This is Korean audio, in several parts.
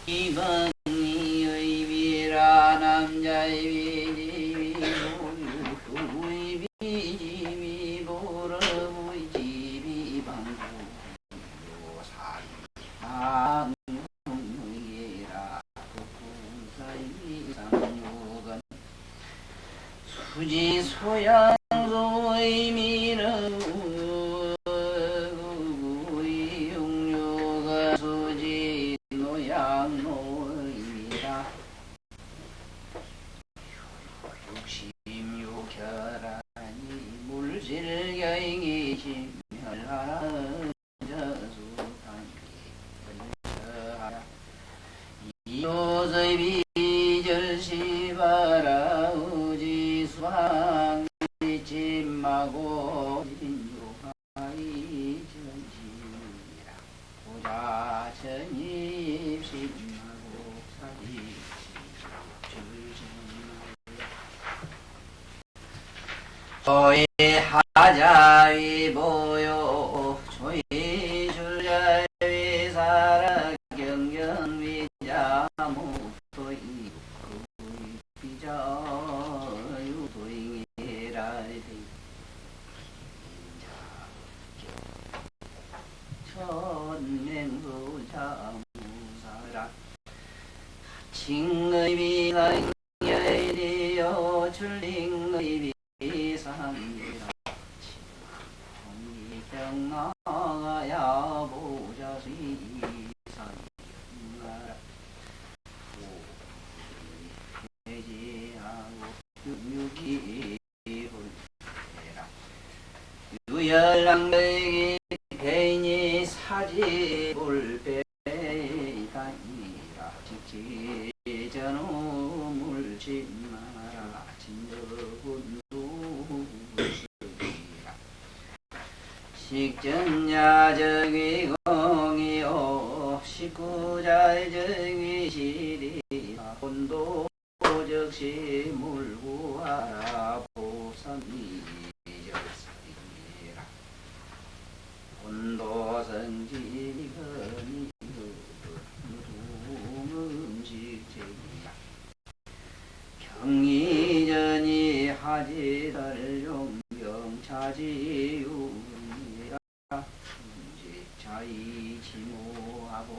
이방이 의비라 남자의 비지비 보유의 비지비 보러의 지비 방구 요사이 방문의라 독군사의 상유건 수지 소양소의 미는 이호의 비절시바라 우지수항 찜마고 진유하이 전시라 보자천입 심마고 사지 조이 하자위 보요 조이 줄자위 사라 경경위 자무토이 비자유 도잉이라 천맹부 자무사라 칭의비가 여리여 출링의비 상이라 정리경나야 보자수이상이라 회지하고 육육이불해라 유열랑백이 배인이 사지불배이다니라 직지전후 물짓마라 진덕은 식전야적이 공이오 식구자적이 시리라 혼도적시 물구하라 보삼이적시라 혼도성지건이 무음식제이라 경이전이 하지들 용병차지유 자이치모하고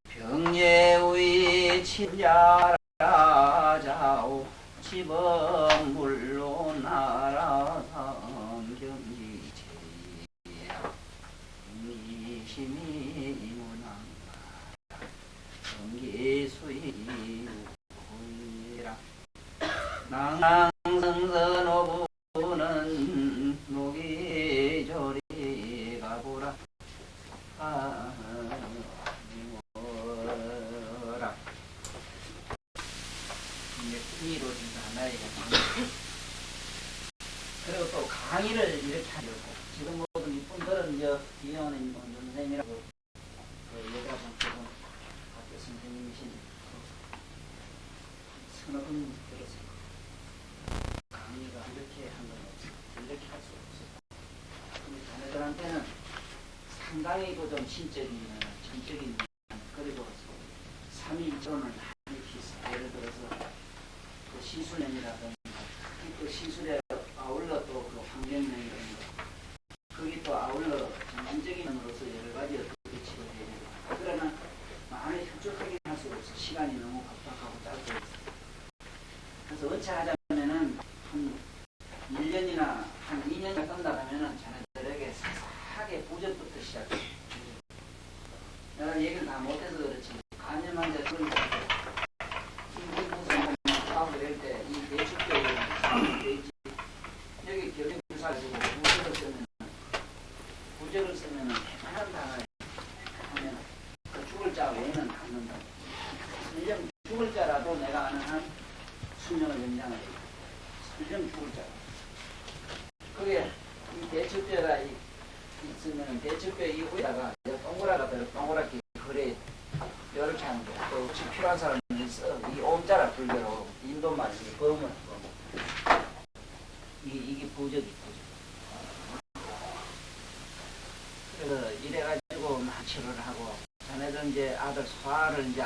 병예의 친자라자오 지범물로 나라상경지체야 이심이 문항가 경기수이라 낭낭성선오부는 목이조리 가보라 뭐라 이루어진다 하나의 그리고 또 강의를 이렇게 하려고 지금 모든 이분들은 이영원 선생님이라고 여자분 조금 학교 선생님이신 서너 분 들었어요. 강의가 이렇게 한 건 없어. 이렇게 할 수 없었다. 근데 자네들한테는 상당히 그 좀 신적인, 정적인, 그리고 3일조는 많이 비슷해. 예를 들어서 그 시술면이라든가, 그 시술에 아울러 또 그 환경면이라든가, 거기 또 아울러 전반적인 면으로서 여러 가지 어떻게 치료해야 되고, 그러나 많이 흡족하게 할 수 없어. 시간이 너무 각박하고 짧고 있어. 그래서 어찌 하자면은 한 1년이나 한 2년이나 끈다 하면은 자네들에게 사사하게 부전부터 시작해. 내가 얘기를 다 못해서 그렇지. 간염 환자 그런 거 인공부선 하고 이럴 때 이 대축교에 여기 결핵주사 가지고 부적을 쓰면 해만한 단어에 하면 그 죽을 자 외에는 갚는다. 설령 죽을 자라도 내가 아는 한 수명을 연장을 해요. 설령 죽을 자. 그게 이 대축뼈가 있으면 대축뼈 이 위에다가 동그랗게 그래 이렇게 하는 거야. 또 혹시 필요한 사람이 있어. 이 옴자라 불교로 인도말 이게 범은 이게 부적이 부적. 그래서 이래가지고 치료를 하고 자네들 이제 아들 소아를 이제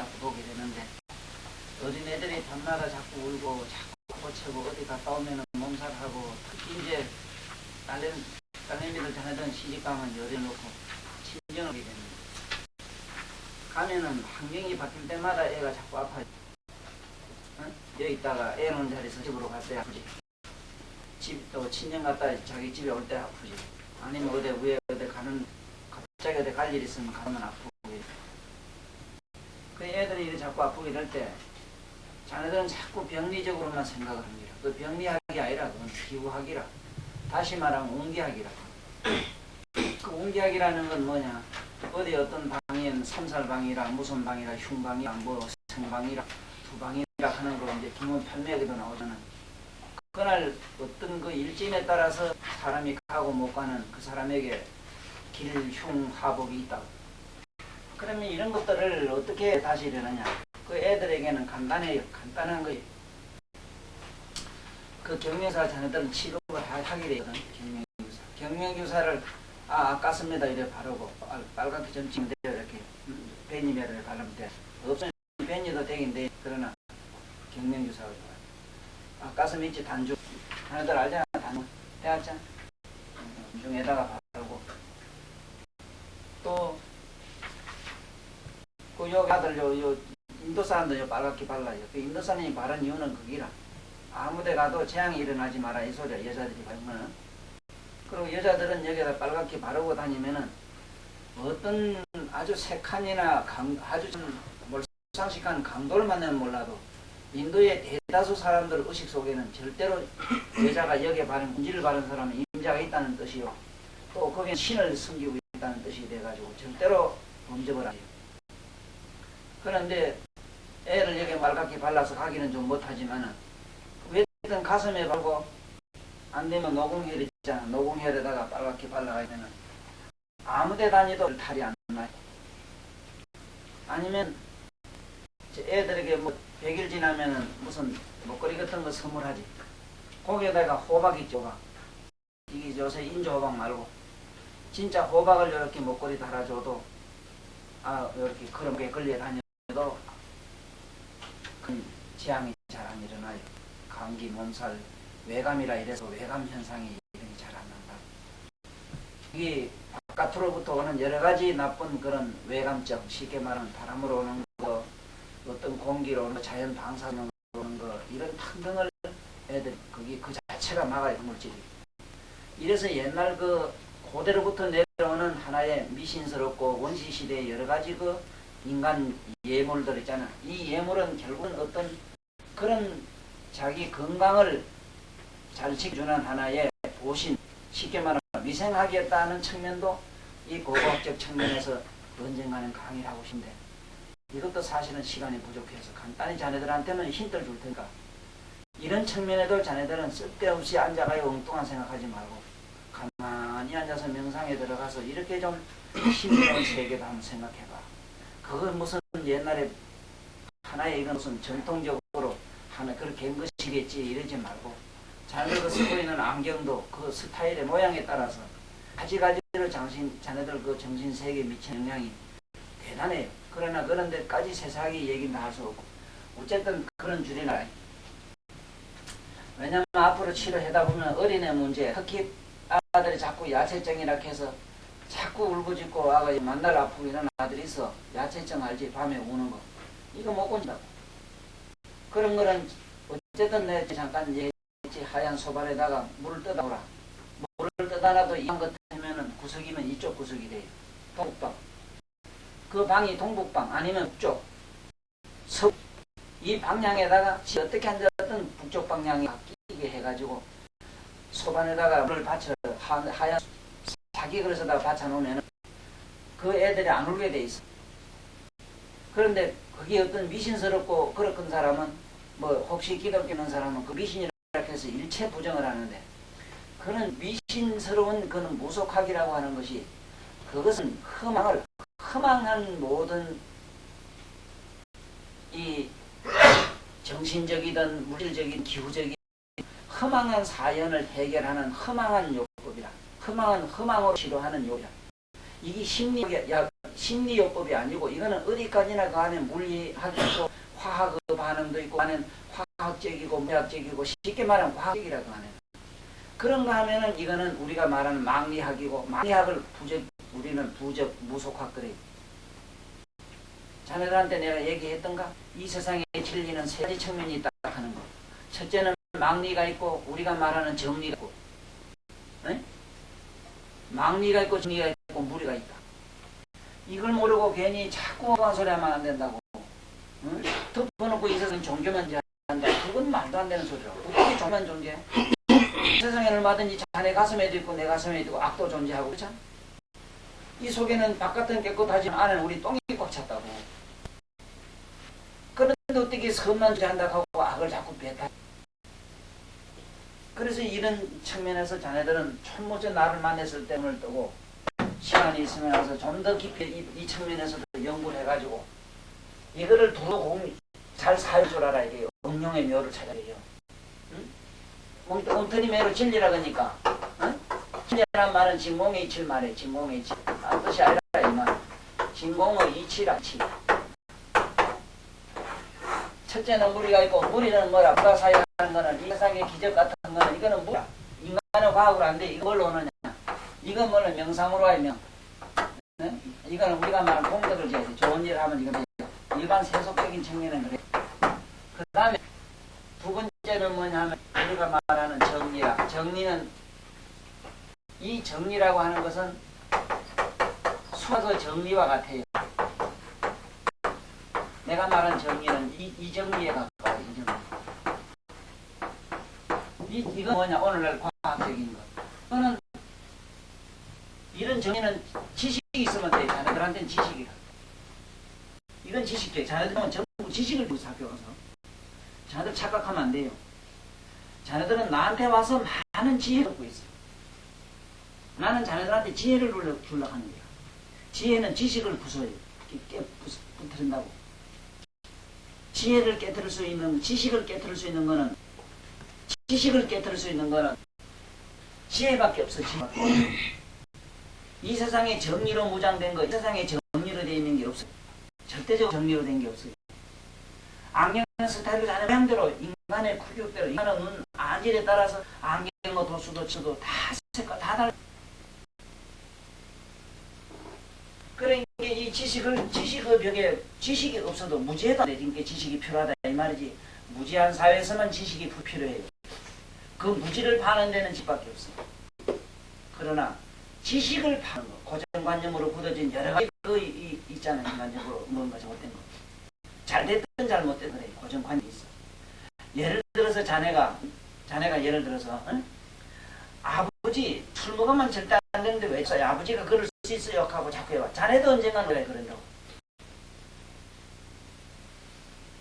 싸우면은 몸살하고, 특히 이제 딸내미들 자네들은 시집가면 열어놓고 친정을 하게 됩니다. 가면은 환경이 바뀔 때마다 애가 자꾸 아파요. 응? 여기 있다가 애 놓은 자리에서 집으로 갈 때 아프지. 또 친정 갔다 자기 집에 올 때 아프지. 아니면 어디 위에 어디 가는, 갑자기 어디 갈 일 있으면 가면 아프고. 그 애들이 이렇게 자꾸 아프게 될 때 자네들은 자꾸 병리적으로만 생각을 합니다. 그 병리학이 아니라 그건 기후학이라. 다시 말하면 옹기학이라. 그 옹기학이라는 건 뭐냐? 어디 어떤 방에는 삼살방이라 무슨 방이라 흉방이라 뭐 생방이라 두방이라 하는 거 이제 기문 편맥에도 나오잖아. 그날 어떤 그 일진에 따라서 사람이 가고 못 가는 그 사람에게 길, 흉, 화복이 있다고. 그러면 이런 것들을 어떻게 다시 일어나냐? 그 애들에게는 간단해요. 간단한 거예요. 그 경명사 자네들은 치료를 하게 되거든. 경명주사. 경명주사를 아깝습니다. 이래 바르고 빨갛게 점치면 돼요. 이렇게 베니메를 바르면 돼. 없으면 베니도 되긴 돼. 그러나 경명주사가 좋아요. 가슴 있지 단중. 자네들 알잖아. 단중. 해왔잖아. 단중에다가 바르고 또 그 요 아들 요 인도 사람들 요 빨갛게 발라요. 그 인도 사람이 바른 이유는 거기라. 아무데 가도 재앙이 일어나지 마라 이 소리야. 여자들이 바르면은. 그리고 여자들은 여기다 빨갛게 바르고 다니면은 어떤 아주 색한이나 아주 좀 몰상식한 강도를 만나면 몰라도 인도의 대다수 사람들 의식 속에는 절대로 여자가 여기에 바른 군지를 바른 사람은 임자가 있다는 뜻이요. 또 거기에 신을 숨기고 있다는 뜻이 돼가지고 절대로 범접을 안 해요. 그런데 애를 여기에 빨갛게 발라서 가기는 좀 못하지만은 왜든 가슴에 바르고 안 되면 노공혈 있잖아. 노공혈에다가 빨갛게 발라가면은 아무데 다니도 탈이 안 나요. 아니면 애들에게 뭐 100일 지나면은 무슨 목걸이 같은 거 선물하지. 거기에다가 호박 있죠. 호박. 이게 요새 인조 호박 말고 진짜 호박을 이렇게 목걸이 달아줘도 이렇게 그런 게 걸려 다녀도 큰 재앙이 잘 안 일어나요. 감기, 몸살, 외감이라 이래서 외감 현상이 이런 게 잘 안 난다. 이게 바깥으로부터 오는 여러 가지 나쁜 그런 외감증, 쉽게 말하면 바람으로 오는 거, 어떤 공기로 오는 거, 자연 방사능 오는 거, 이런 등등을 애들 거기 그 자체가 막아야 물질이. 이래서 옛날 그 고대로부터 내려오는 하나의 미신스럽고 원시 시대의 여러 가지 그 인간 예물들 있잖아. 이 예물은 결국은 어떤 그런 자기 건강을 잘 지켜주는 하나의 보신, 쉽게 말하면 위생학이었다는 측면도 이 고고학적 측면에서 언젠가는 강의를 하고 싶은데 이것도 사실은 시간이 부족해서 간단히 자네들한테는 힌트를 줄 테니까 이런 측면에도 자네들은 쓸데없이 앉아가요 엉뚱한 생각하지 말고 가만히 앉아서 명상에 들어가서 이렇게 좀 신비로운 세계도 한번 생각해봐. 그건 무슨 옛날에 하나의 이건 무슨 전통적으로 하나 그렇게 한 것이겠지 이러지 말고 자네들 쓰고 있는 안경도 그 스타일의 모양에 따라서 가지가지로 자네들 그 정신세계에 미치는 영향이 대단해요. 그러나 그런 데까지 세세하게 얘기는 할 수 없고 어쨌든 그런 줄이나. 왜냐면 앞으로 치료하다 보면 어린애 문제, 특히 아들이 자꾸 야채증이라 해서 자꾸 울부짖고 아가 만날 아프고 이런 아들이 있어. 야채증 알지? 밤에 우는 거. 이거 못 건다고. 그런 거는 어쨌든 내 잠깐 얘기했지. 하얀 소발에다가 물을 떠다오라. 물을 떠다놔도 이한 것 하면은 구석이면 이쪽 구석이 돼요. 동북방. 그 방이 동북방 아니면 북쪽. 이 방향에다가 어떻게 앉았든 북쪽 방향이 바뀌게 해가지고 소반에다가 물을 받쳐 하얀 자기 그릇에다가 받쳐 놓으면 그 애들이 안 울게 돼 있어. 그런데 그게 어떤 미신스럽고 그렇건 사람은 뭐 혹시 기독교는 사람은 그 미신이라고 해서 일체 부정을 하는데 그는 미신스러운 그는 무속학이라고 하는 것이 그것은 허망한 모든 이 정신적이든 물질적인 기후적인 허망한 사연을 해결하는 허망한 요법이라. 허망으로 치료하는 요법이라. 이게 심리요법이 아니고 이거는 어디까지나 그 안에 물리학도 있고 화학 반응도 있고 안에 과학적이고 무학적이고 쉽게 말하면 과학적이라고 하네. 그런 거 하면은 이거는 우리가 말하는 망리학이고 망리학을 우리는 부적 무속학 그래. 자네들한테 내가 얘기했던가? 이 세상에 진리는 세 가지 측면이 있다 하는 거. 첫째는 망리가 있고 우리가 말하는 정리가 있고, 네? 망리가 있고 정리가 있고 무리가 있다. 이걸 모르고 괜히 자꾸 엉뚱한 소리 하면 안 된다고. 응? 덮어놓고 이 세상 종교만 한다. 그건 말도 안 되는 소리라고. 어떻게 종교만 존재해? 세상에 얼마든지 자네 가슴에도 있고 내 가슴에도 있고 악도 존재하고 그렇죠? 이 속에는 바깥은 깨끗하지만 안에는 우리 똥이 꽉 찼다고. 그런데 어떻게 선만 존재한다고 하고 악을 자꾸 배타. 그래서 이런 측면에서 자네들은 천모째 나를 만났을 때 오늘 뜨고 시간이 있으면 와서 좀 더 깊이 이 측면에서도 연구를 해가지고 이거를 두고 잘 살 줄 알아야 돼요. 응용의 묘를 찾아야 돼요. 응? 엉터리 매로 진리라 그러니까 응? 진리란 말은 진공의 이치를 말해. 진공의 이치. 뜻이 아니라 이 말. 진공의 이치라 치. 첫째는 무리가 있고 무리는 뭐라? 부가 사이하는 거는 이 세상의 기적 같은 거는 이거는 무리야. 인간의 과학으로 안 돼. 이거 뭘로 오느냐? 이건 뭐냐? 명상으로 와야 명. 네? 이거는 우리가 말하는 공덕을 지어야 돼. 좋은 일을 하면 이거 돼요. 일반 세속적인 측면은 그래. 그 다음에 두 번째는 뭐냐면 우리가 말하는 정리라. 정리는 이 정리라고 하는 것은 수학의 정리와 같아요. 내가 말한 정리는 이 정리에 가까워요. 이 정리. 이건 뭐냐? 오늘날 과학적인 것. 이거는 이런 정리는 지식이 있으면 돼. 자네들한테는 지식이라. 이건 지식적. 자네들은 전부 지식을 두고 학교 가서. 자네들 착각하면 안 돼요. 자네들은 나한테 와서 많은 지혜를 갖고 있어. 나는 자네들한테 지혜를 주려고 하는 거야. 지혜는 지식을 부숴요. 깨뜨린다고. 지혜를 깨뜨릴 수 있는, 지식을 깨뜨릴 수 있는 거는, 지식을 깨뜨릴 수 있는 거는 지혜밖에 없어. 지혜밖에 없어. 이 세상에 정리로 무장된 거, 이 세상에 정리로 되어 있는 게 없어. 절대적으로 정리로 된 게 없어요. 안경 스타일을 자네 모양대로 인간의 구격대로 인간의 눈 안질에 따라서 안경의 도수도 치도 다 색깔 다 달라. 그러니까 이 지식의 벽에 지식이 없어도 무지해도 그러니까 지식이 필요하다 이 말이지. 무지한 사회에서만 지식이 불필요해요. 그 무지를 파는 데는 지식밖에 없어요. 그러나 지식을 파는 거, 고정관념으로 굳어진 여러 가지 있잖아요. 인간적으로 뭔가 잘못된 거. 잘 됐든 잘못됐든 그래. 고정관념이 있어. 예를 들어서 자네가 예를 들어서 아버지 술 먹으면 절대 안 되는데 왜 있어요? 아버지가 그럴 수 있어요 하고 자꾸 해봐. 자네도 언젠간 그래 그런다고.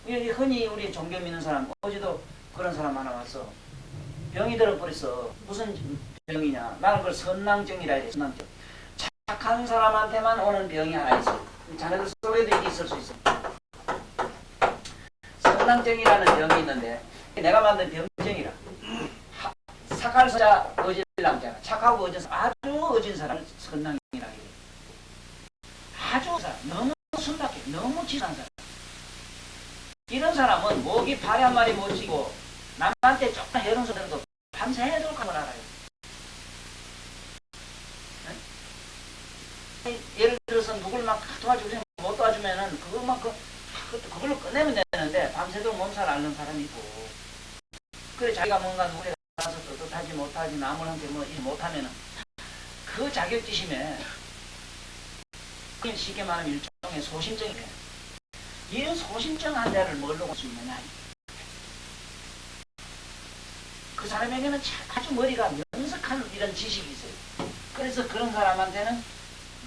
여기 흔히 우리 종교 믿는 사람 어제도 그런 사람 하나 왔어. 병이 들어버렸어. 무슨 병이냐? 나는 그걸 선망증이라 해야 돼. 선망증. 착한 사람한테만 오는 병이 하나 있어. 자네들 속에도 이게 있을 수 있어. 선망증이라는 병이 있는데 내가 만든 병증이라. 사칼서자 어질랑자가 착하고 어진 사람, 아주 어진 사람을 선망이라 해. 아주 사람, 너무 순박해, 너무 지상한 사람. 이런 사람은 목이 발에 한 마리 못 쥐고 남한테 조금 해놓은 소리도 밤새도록 하면 알아요. 네? 예를 들어서 누굴 막 도와주면 못 도와주면은 그걸로 끝내면 되는데 밤새도록 몸살 앓는 사람이 있고, 그래 자기가 뭔가 누구에 가서 떳떳하지 못하지 남한테 뭐 일 못하면은 그 자격지심에 쉽게 말하면 일종의 소심증이에요. 이런 소심증 환자를 뭘로 볼 수 있느냐? 그 사람에게는 아주 머리가 명석한 이런 지식이 있어요. 그래서 그런 사람한테는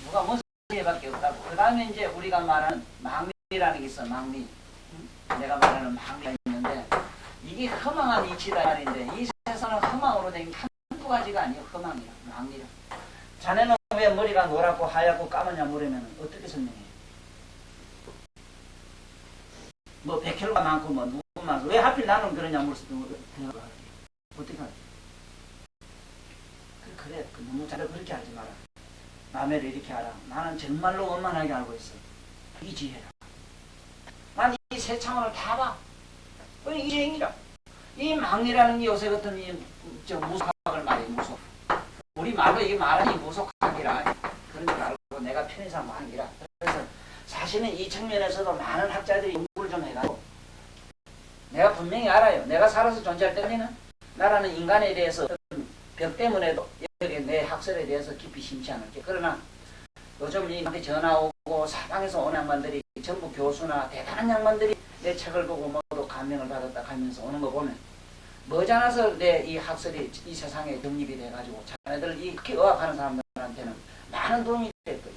누가 뭔 소리밖에 없다고. 그 다음에 이제 우리가 말하는 망리라는 게 있어. 망리. 내가 말하는 망리가 있는데 이게 허망한 이치다 말인데 이 세상은 허망으로 된 게 한두 가지가 아니에요. 허망이야. 망리라. 자네는 왜 머리가 노랗고 하얗고 까마냐 물으면 어떻게 설명해? 뭐 백혈가 많고 뭐 누구 많고 왜 하필 나는 그러냐 물으면 어떻게 하지? 그래 너무 잘 그렇게 하지 마라. 남의 이렇게 하라. 나는 정말로 원만하게 알고 있어. 이 지혜라. 난 이 세 차원을 다 봐. 이게 행위라. 이 망리라는 게 요새 같은 무속학을 말해, 무속. 우리 말로 이 말은 이 무속학이라. 그런 줄 알고 내가 편의상 하는 기라. 그래서 사실은 이 측면에서도 많은 학자들이 연구를 좀 해가지고 내가 분명히 알아요. 내가 살아서 존재할 때까지는 나라는 인간에 대해서 벽 때문에도 여기 내 학설에 대해서 깊이 심지 않을게. 그러나 요즘 이한테 전화 오고 사방에서 오는 양반들이 전부 교수나 대단한 양반들이 내 책을 보고 모두 감명을 받았다 하면서 오는 거 보면 머지않아서 내 이 학설이 이 세상에 정립이 돼가지고 자네들 이 의학하는 사람들한테는 많은 도움이 될 거예요.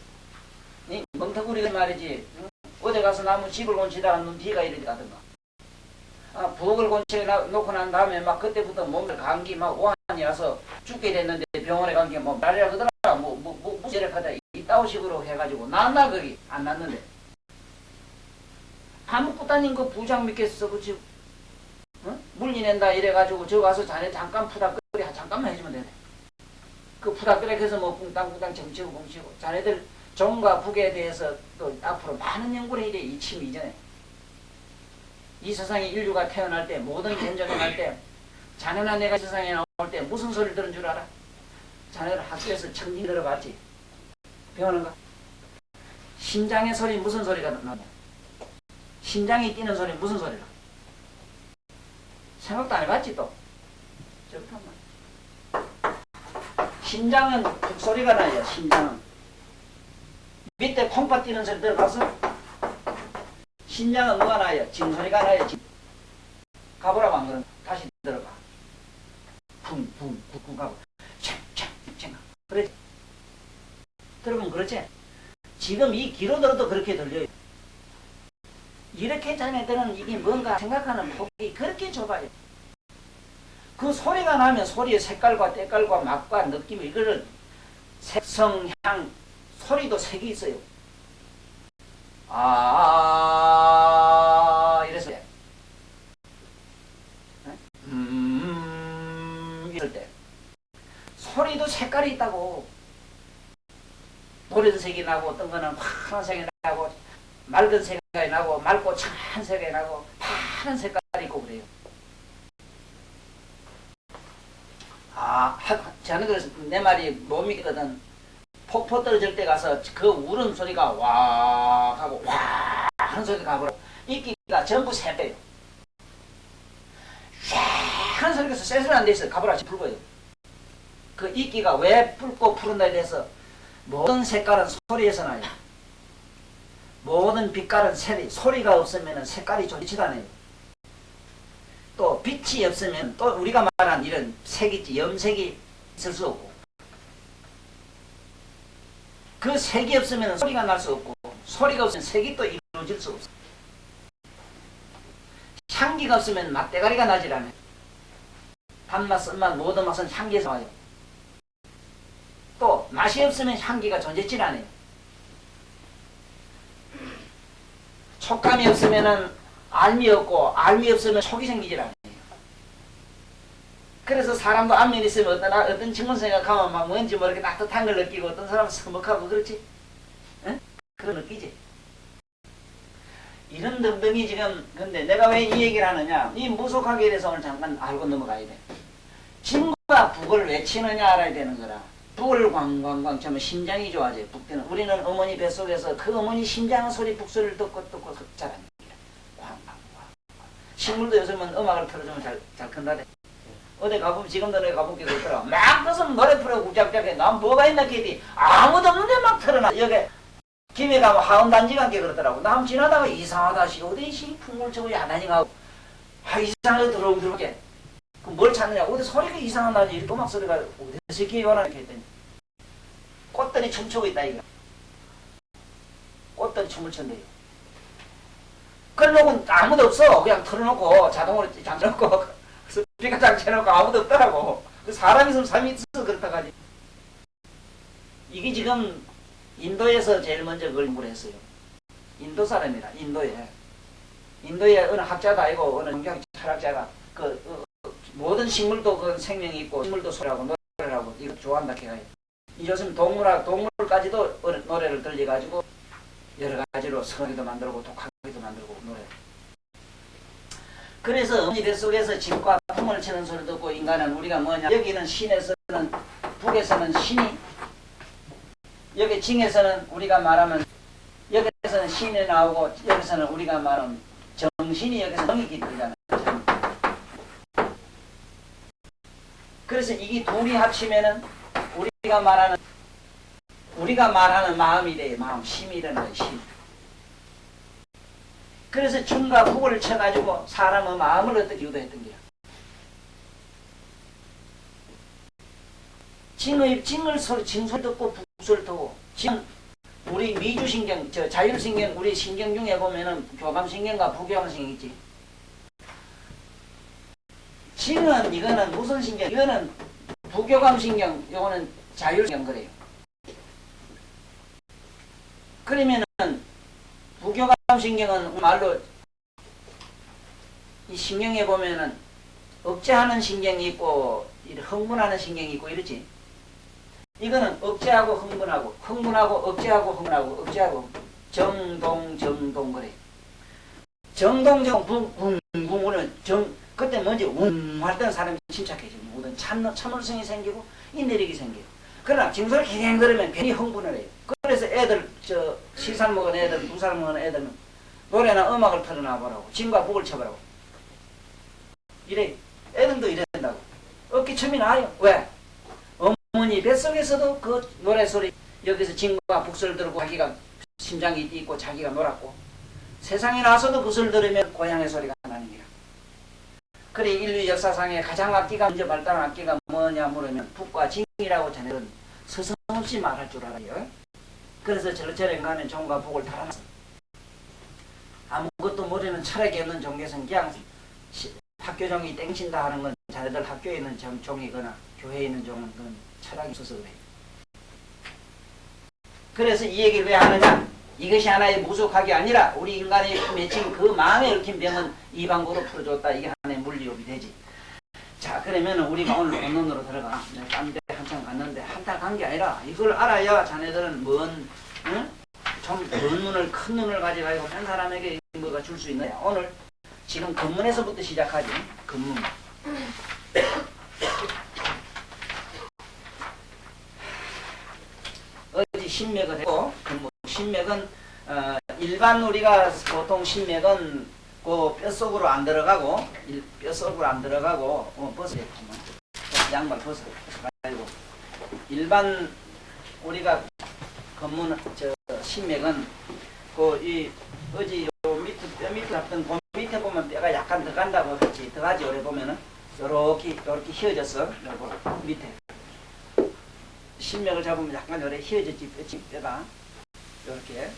이 멍텅구리가 말이지 어디 가서 나무 집을 곤치다가 눈 뒤가 이러다든가 부엌을 곤치에 놓고 난 다음에 막 그때부터 몸에 감기 막 오한이 와서 죽게 됐는데 병원에 간 게 뭐 말이라 그러더라 무제력하다 이따오 식으로 해가지고 났나 거기 안 났는데 아무것도 다닌 거 부장 믿겠어 그치 물리낸다 이래가지고 저 가서 자네 잠깐 푸닥거리 잠깐만 해주면 되네. 그 푸닥거리 해서 뭐 붕땅붕땅 정치고 뭉치고 자네들 정과 북에 대해서 또 앞으로 많은 연구를 해야 돼. 이침 이전에 이 세상에 인류가 태어날 때 모든 견적이 날 때 자네나 내가 이 세상에 나올 때 무슨 소리를 들은 줄 알아? 자네들 학교에서 청진 들어봤지? 배우는가? 심장의 소리 무슨 소리가 나냐? 심장이 뛰는 소리 무슨 소리라? 생각도 안 해봤지 또? 심장은 북소리가 나요. 심장은 밑에 콩팥 뛰는 소리 들어봤어? 심장은 뭐가 나요? 징소리가 나요. 가보라고 안 그러면 다시 들어봐. 쿵쿵 쿵쿵 가고 챙챙챙 그러지? 들어보면 그렇지? 지금 이 귀로 들어도 그렇게 들려요. 이렇게 자네들은 이게 뭔가 생각하는 폭이 그렇게 좁아요. 그 소리가 나면 소리의 색깔과 때깔과 맛과 느낌 이거를 색성, 향, 소리도 색이 있어요. 이래서 이럴 때 소리도 색깔이 있다고. 노란색이 나고 어떤 거는 파란색이 나고 맑은 색깔이 나고 맑고 찬 색깔이 나고 파란 색깔이 있고 그래요. 자네들 내 말이 못 믿거든. 폭포 떨어질 때 가서 그 울음 소리가 와 하고 와 하는 소리가 가보라. 이끼가 전부 새빼요. 쫙 하는 소리가 쎄 소리 안 돼 있어요. 가보라 불고요. 그 이끼가 왜 붉고 푸른다에 대해서 모든 색깔은 소리에서 나요. 모든 빛깔은 소리가 없으면 색깔이 좋지도 않아요. 또 빛이 없으면 또 우리가 말한 이런 색이 염색이 있을 수 없고 그 색이 없으면 소리가 날 수 없고 소리가 없으면 색이 또 이루어질 수 없어. 향기가 없으면 맛대가리가 나질 않아요. 단맛, 쓴맛, 모든 맛은 향기에서 와요. 또 맛이 없으면 향기가 존재질 않아요. 촉감이 없으면 알미 없고 알미 없으면 촉이 생기질 않아요. 그래서 사람도 안면이 있으면 어떤 친구 생각하면 막 뭔지 모르게 따뜻한 걸 느끼고 어떤 사람은 서먹하고 그렇지? 응? 그거 느끼지? 이런 등등이 지금 근데 내가 왜 이 얘기를 하느냐 이 무속학에 대해서 오늘 잠깐 알고 넘어가야 돼. 진과 북을 왜 치느냐 알아야 되는 거라. 북을 광광광 치면 심장이 좋아져요. 북때는 우리는 어머니 뱃속에서 그 어머니 심장 소리 북소리를 듣고 자랍니다. 광광광. 식물도 요즘은 음악을 틀어주면 잘 큰다대. 어디 가보면 지금도 내가 가본 게 그렇더라. 막 무슨 노래 풀어 국작작해. 난 뭐가 있나 걔디 아무도 없는데 막 틀어놔. 여기 김에 가면 하은단지가 게 그렇더라고. 남 지나다가 이상하다 시 어디 시 풍물 치고 야단이가고 이상하게 들어오게. 그 뭘 찾느냐. 어디 소리가 이상하다지 이렇게 음악 소리가 어디서 이렇게 요란하게 했더니 꽃들이 춤추고 있다 이거. 꽃들이 춤을 춘대요. 그러고 아무도 없어. 그냥 틀어놓고 자동으로 잠들어놓고 스피커 장치해놓고 아무도 없더라고. 그 사람이 있으면 사람이 있어서 그렇다고 하지. 이게 지금 인도에서 제일 먼저 그걸 연구를 했어요. 인도 사람이라 인도에 어느 학자도 아니고 어느 종교 철학자가 모든 식물도 그 생명이 있고 식물도 소리하고 노래를 하고 이거 좋아한다 해가지고 요즘 동물까지도 노래를 들려가지고 여러 가지로 선하기도 만들고 독하기도 만들고 노래. 그래서 어머니 뱃속에서 집과 품을 치는 소리 듣고 인간은 우리가 뭐냐, 여기는 신에서는, 북에서는 신이, 여기 징에서는 우리가 말하면, 여기서는 신이 나오고 여기서는 우리가 말하는 정신이 여기서 정이 깃들잖아요. 그래서 이게 둘이 합치면은 우리가 말하는 마음이 돼요. 마음, 심이라는 거예요. 심. 그래서 중과 북을 쳐가지고 사람의 마음을 어떻게 유도했던 게야. 징소리 듣고 북소리 듣고, 징, 우리 미주신경, 자율신경, 우리 신경 중에 보면은 교감신경과 부교감신경 있지. 징은 이거는 무슨 신경? 이거는 부교감신경, 이거는 자율신경 그래요. 그러면은 부교감신경은 말로 이 신경에 보면은 억제하는 신경이 있고 흥분하는 신경이 있고 이러지. 이거는 억제하고 흥분하고 억제하고 흥분하고 억제하고 정동 그래. 정동 붕붕은 그때 뭔지 할 때는 사람이 침착해지고 모든 참을성이 생기고 인내력이 생기고. 그러나 징소리 기행 들으면 괜히 흥분을 해요. 그래서 애들 시산 먹은 애들, 부산 먹은 애들은 노래나 음악을 틀어놔보라고, 징과 북을 쳐보라고. 이래. 애들도 이런다고. 어깨춤이 나요. 왜? 어머니 뱃속에서도 그 노래소리, 여기서 징과 북소리를 들고 자기가 심장이 뛰고 자기가 놀았고, 세상에 나서도 그 소리를 들으면 고향의 소리가 나는 거야. 그래 인류 역사상에 가장 악기가 먼저 발달한 악기가 뭐냐 물으면 북과 징이라고 자네는 서슴없이 말할 줄 알아요. 그래서 저런 가면 종과 북을 달아놨어. 아무것도 모르는 철학이 없는 종교에서는 그냥 학교종이 땡친다 하는 건 자네들 학교에 있는 종이거나 교회에 있는 종은 그건 철학이 없어서 그래. 그래서 이 얘기를 왜 하느냐? 이것이 하나의 무속학이 아니라 우리 인간의 맺힌 그 마음에 얽힌 병은 이 방법으로 풀어줬다. 이게 하나의 물리법이 되지. 자, 그러면 우리가 오늘 본론으로 들어가. 딴 데 한참 갔는데 한 달 간 게 아니라 이걸 알아야 자네들은 좀 눈을, 큰 눈을 가져가지고 한 사람에게 뭐가 줄 수 있느냐. 오늘 지금 근문에서부터 시작하지. 근문. 어디 신맥을 했고, 근문. 신맥은 일반 우리가 보통 신맥은 그 뼛속으로 안 들어가고 벗어야 양말 벗어 가지고 일반 우리가 검문 신맥은 그 어지 요 밑에 뼈 밑에 잡던 그 밑에 보면 뼈가 약간 들어간다고 했지. 들어가지 오래 보면은 이렇게 휘어졌어. 요거 밑에 신맥을 잡으면 약간 오래 휘어졌지 뼈가. 이렇게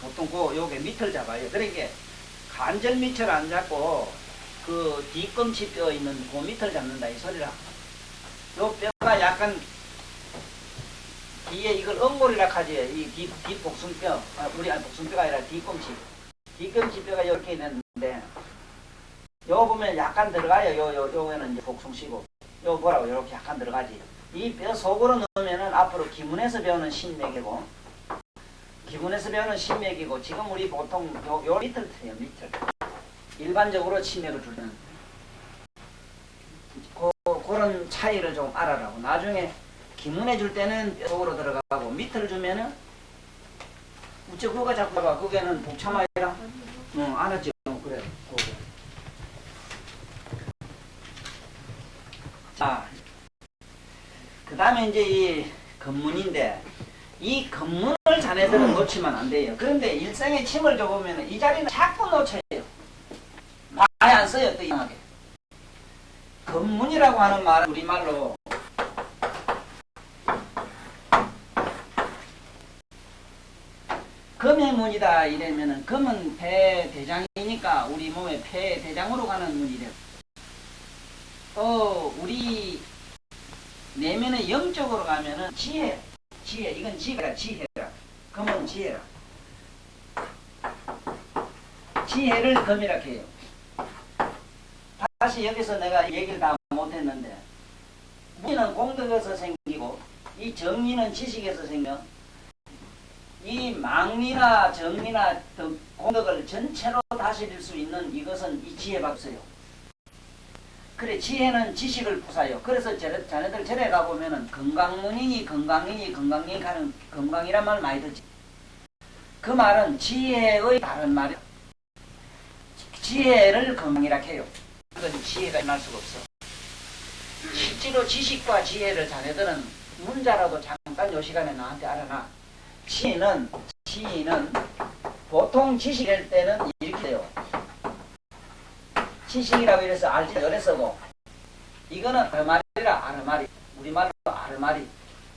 보통 요게 밑을 잡아요. 그러니까 관절 밑을 안 잡고 그 뒤꿈치 뼈 있는 그 밑을 잡는다 이 소리라. 요 뼈가 약간 뒤에 이걸 엉골이라 하지. 이 뒷복숭뼈, 복숭뼈가 아니라 뒤꿈치 뼈가 이렇게 있는데 요 보면 약간 들어가요. 요거는 이제 복숭씨고 요 뭐라고 이렇게 약간 들어가지. 이 뼈 속으로 넣으면은 앞으로 기문에서 배우는 신맥이고. 기본에서 배우는 신맥이고 지금 우리 보통 요 밑을 트요. 밑을 일반적으로 신맥을 주는 그런 차이를 좀 알아라고. 나중에 기문에 줄 때는 뼈 속으로 들어가고 밑을 주면은 우째 그거가 자꾸 봐. 그게는 복참아이라 알았지. 그래. 그거. 자, 그 다음에 이제 이 근문인데 이 근문을 자네들은 놓치면 안 돼요. 그런데 일생에 침을 줘보면 이 자리는 자꾸 놓쳐요. 많이 안 써요. 또 이상하게. 근문이라고 하는 말은 우리말로 금의 문이다 이러면은 금은 폐 대장이니까 우리 몸의 폐 대장으로 가는 문이래요. 또 우리 내면의 영적으로 가면은 지혜, 이건 지혜라. 금은 지혜라. 지혜를 금이라 해요. 다시 여기서 내가 얘기를 다 못했는데 무지는 공덕에서 생기고 이 정리는 지식에서 생겨. 이 망리나 정리나 공덕을 전체로 다스릴 수 있는 이것은 이 지혜밖에 없어요. 그래 지혜는 지식을 부사요. 그래서 자네들 절에 가보면은 건강문이니 하는 건강이란 말 많이 듣지. 그 말은 지혜의 다른 말이야. 지혜를 건강이라 해요. 그건 지혜가 일어날 수가 없어. 실제로 지식과 지혜를 자네들은 문자라도 잠깐 요 시간에 나한테 알아놔. 지혜는 보통 지식일 때는 이렇게 돼요. 지식이라고 이래서 알지 열에 쓰고, 이거는 아르마리라. 아르마리, 우리말로 아르마리.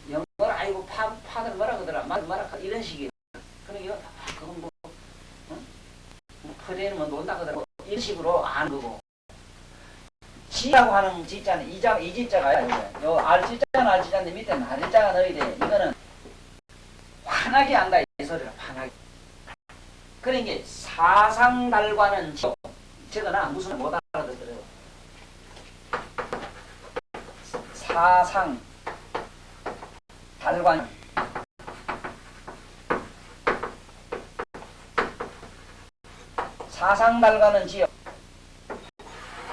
영어로 아이고 파들 뭐라 그러더라, 뭐라 이런 식이에요. 그러니까 그건 뭐 퍼레는 뭐 논다 그러더라, 이런 식으로 아는 거고. 지라고 하는 지자는 이 지자가 요 알지자는 알지자인데 밑에는 알지자가 넣어야 돼. 이거는 환하게 안다 이 소리라. 환하게. 그러니까 사상달과는 저거나 무슨 못 알아듣더래요. 사상 달관 사상달과는 지요.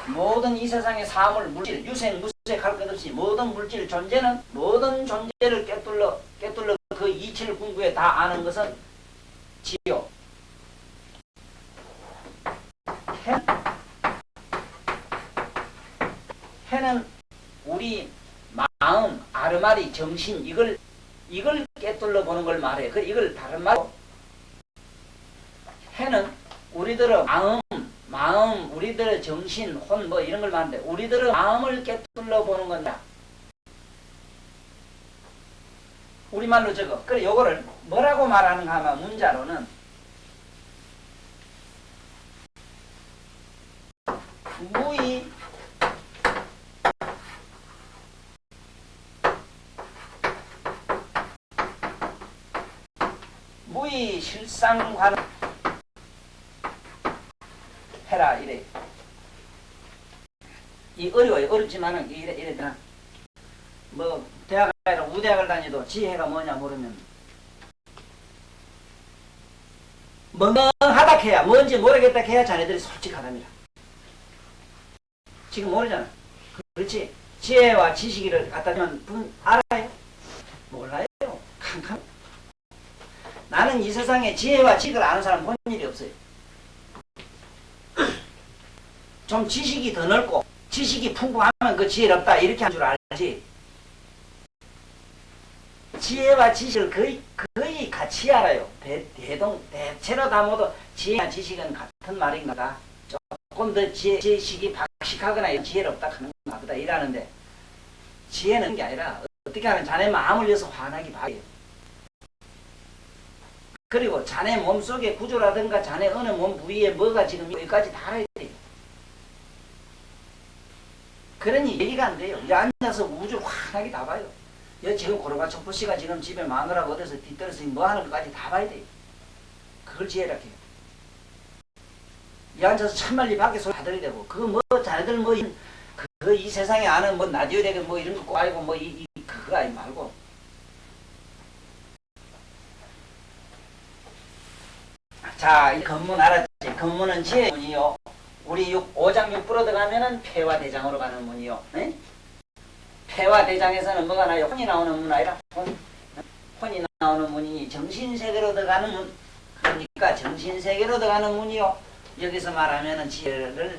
모든 이 세상의 사물, 물질, 유생, 무색 할 것 없이 모든 물질 존재는 모든 존재를 꿰뚫러 그 이칠 궁구에 다 아는 것은 지요. 해는 우리 마음, 아르마리, 정신 이걸 꿰뚫러 보는 걸 말해. 그 이걸 다른 말로 해는 우리들의 마음, 우리들의 정신, 혼 뭐 이런 걸 말하는데 우리들의 마음을 꿰뚫러 보는 건다. 우리말로 적어. 그래 요거를 뭐라고 말하는가 하면 문자로는 무의 실상관을 해라 이래. 이 어려워요. 어렵지만은 이래 되나. 뭐 대학을 아니라 우대학을 다니도 지혜가 뭐냐 모르면 멍하다 해야 뭔지 모르겠다 해야 자네들이 솔직하답니다. 지금 모르잖아. 그렇지. 지혜와 지식을 갖다 주면 알아요? 몰라요. 캄캄. 나는 이 세상에 지혜와 지식을 아는 사람 본 일이 없어요. 좀 지식이 더 넓고 지식이 풍부하면 그 지혜는 없다 이렇게 한 줄 알지. 지혜와 지식을 거의 같이 알아요. 대체로 다 모두 지혜와 지식은 같은 말인가. 조금 더 지식이 박식하거나 지혜를 없다 하는 건가 보다 이러는데, 지혜는 게 아니라 어떻게 하면 자네 마음을 위해서 환하게 봐요. 그리고 자네 몸속의 구조라든가 자네 어느 몸 부위에 뭐가 지금 여기까지 다 알아야 돼요. 그러니 얘기가 안 돼요. 앉아서 우주를 환하게 다 봐요. 여기 지금 고르바초프 씨가 지금 집에 마누라가 어디서 뒤떨어서 뭐 하는 것까지 다 봐야 돼요. 그걸 지혜라 해요. 이 앉아서 참말리 밖에 소리 다 들어야 되고, 그거 뭐 자네들 뭐 이 세상에 아는 뭐 라디오 되고 뭐 이런 거 꼭 알고 뭐 그거 아니 말고. 자, 이 건문 알았지? 건문은 지혜의 문이요. 우리 5장 6부로 들어가면은 폐와 대장으로 가는 문이요. 에? 폐와 대장에서는 뭐가 나요? 혼이 나오는 문 아니라 혼이 나오는 문이 정신세계로 들어가는 문. 그러니까 정신세계로 들어가는 문이요. 여기서 말하면은 지혜를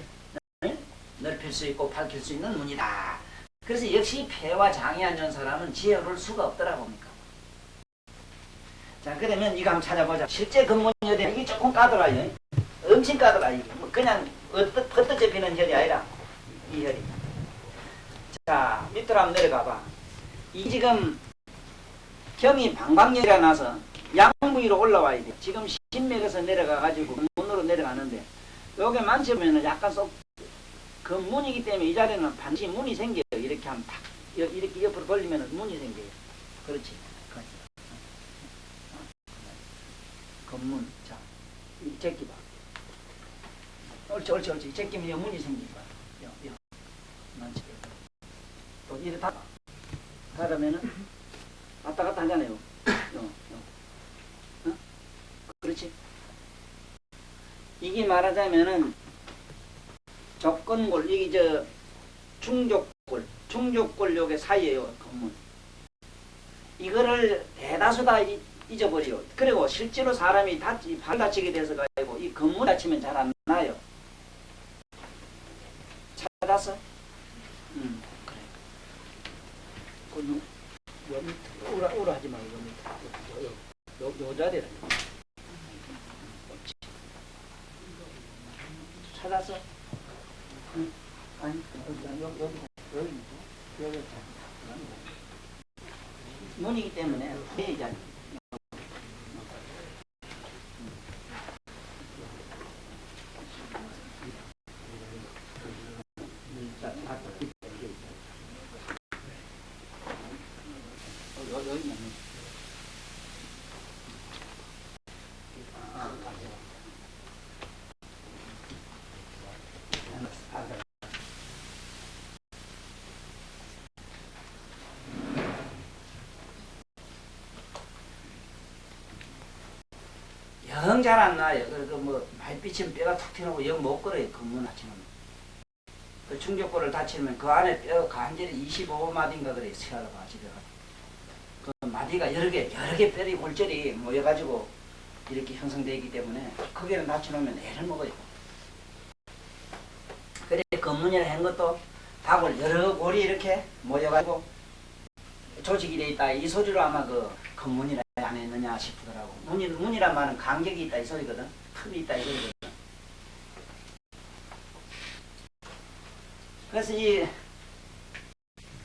넓힐 수 있고 밝힐 수 있는 문이다. 그래서 역시 폐와 장이 앉은 사람은 지혜를 수가 없더라 봅니까. 자, 그러면 이거 한번 찾아보자. 실제 근문이 어디? 이게 조금 까더라요. 엄청 까더라. 이게 뭐 그냥 헛헛 접히는 혈이 아니라 이 혈이. 자, 밑으로 한번 내려가봐. 이 지금 경이 방광열이라 나서 양부위로 올라와야 돼. 지금 신맥에서 내려가가지고 문으로 내려가는데, 여기 만져보면 약간 쏙 그 문이기 때문에 이 자리는 반드시 문이 생겨요. 이렇게 하면 탁 이렇게 옆으로 벌리면 문이 생겨요. 그렇지. 건문. 자, 이 제끼 봐. 옳지. 제끼면 이 문이 생기봐. 또 이래 다 닫으면은 왔다 갔다 하잖아요. 어? 그렇지. 이게 말하자면은 조건골, 이게 중족골 요게 사이에요, 건문. 이거를 대다수 다 잊어버려요. 그리고 실제로 사람이 발 다치게 돼서 가지고 이 건문 다치면 잘 안 나요. 찾았어? 그래. 요 밑에 오라 하지 말고 요 밑에 요 자리라. 찾았어? 응? 아니 여기 문이기 때문에 회의자. 영 잘 안 나요. 그리고 뭐 말빛은 뼈가 툭 튀어나오고 영 못 걸어요. 건문 다치면. 그 중족골을 다치면 그 안에 뼈 관절이 25마디인가 그래요. 세알로 집에 가. 그 마디가 여러 개 뼈리 골절이 모여가지고 이렇게 형성되기 때문에 거기를 다쳐놓으면 애를 먹어요. 그래 건문이라 한 것도 닭을 여러 골이 이렇게 모여가지고 조직이 돼 있다. 이 소리로 아마 그 건문이라 안 했느냐 싶더라고. 문이란 말은 간격이 있다 이 소리거든. 틈이 있다 이 소리거든. 그래서 이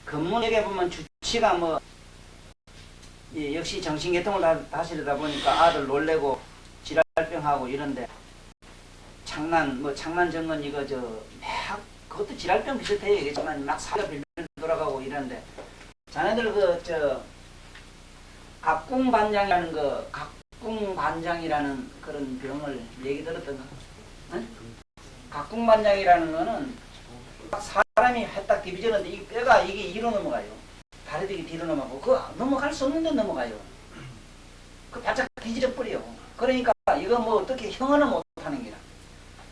건문에게 보면 주치가 뭐 역시 정신계통을 다스리다 보니까 아들 놀래고 지랄병하고 이런데 장난정은 이거 막 그것도 지랄병 비슷해요. 이겠지만 막 사가 빌빌 돌아가고 이런데 자네들 각궁반장이라는 각궁반장이라는 그런 병을 얘기 들었던가? 응? 각궁반장이라는 거는 사람이 딱 디비전인데 이 뼈가 이게 이로 넘어가요. 다리들이 뒤로 넘어가고 그거 넘어갈 수 없는데 넘어가요. 그 바짝 뒤집어 버려. 그러니까 이거 뭐 어떻게 형언을 못 하는 게라.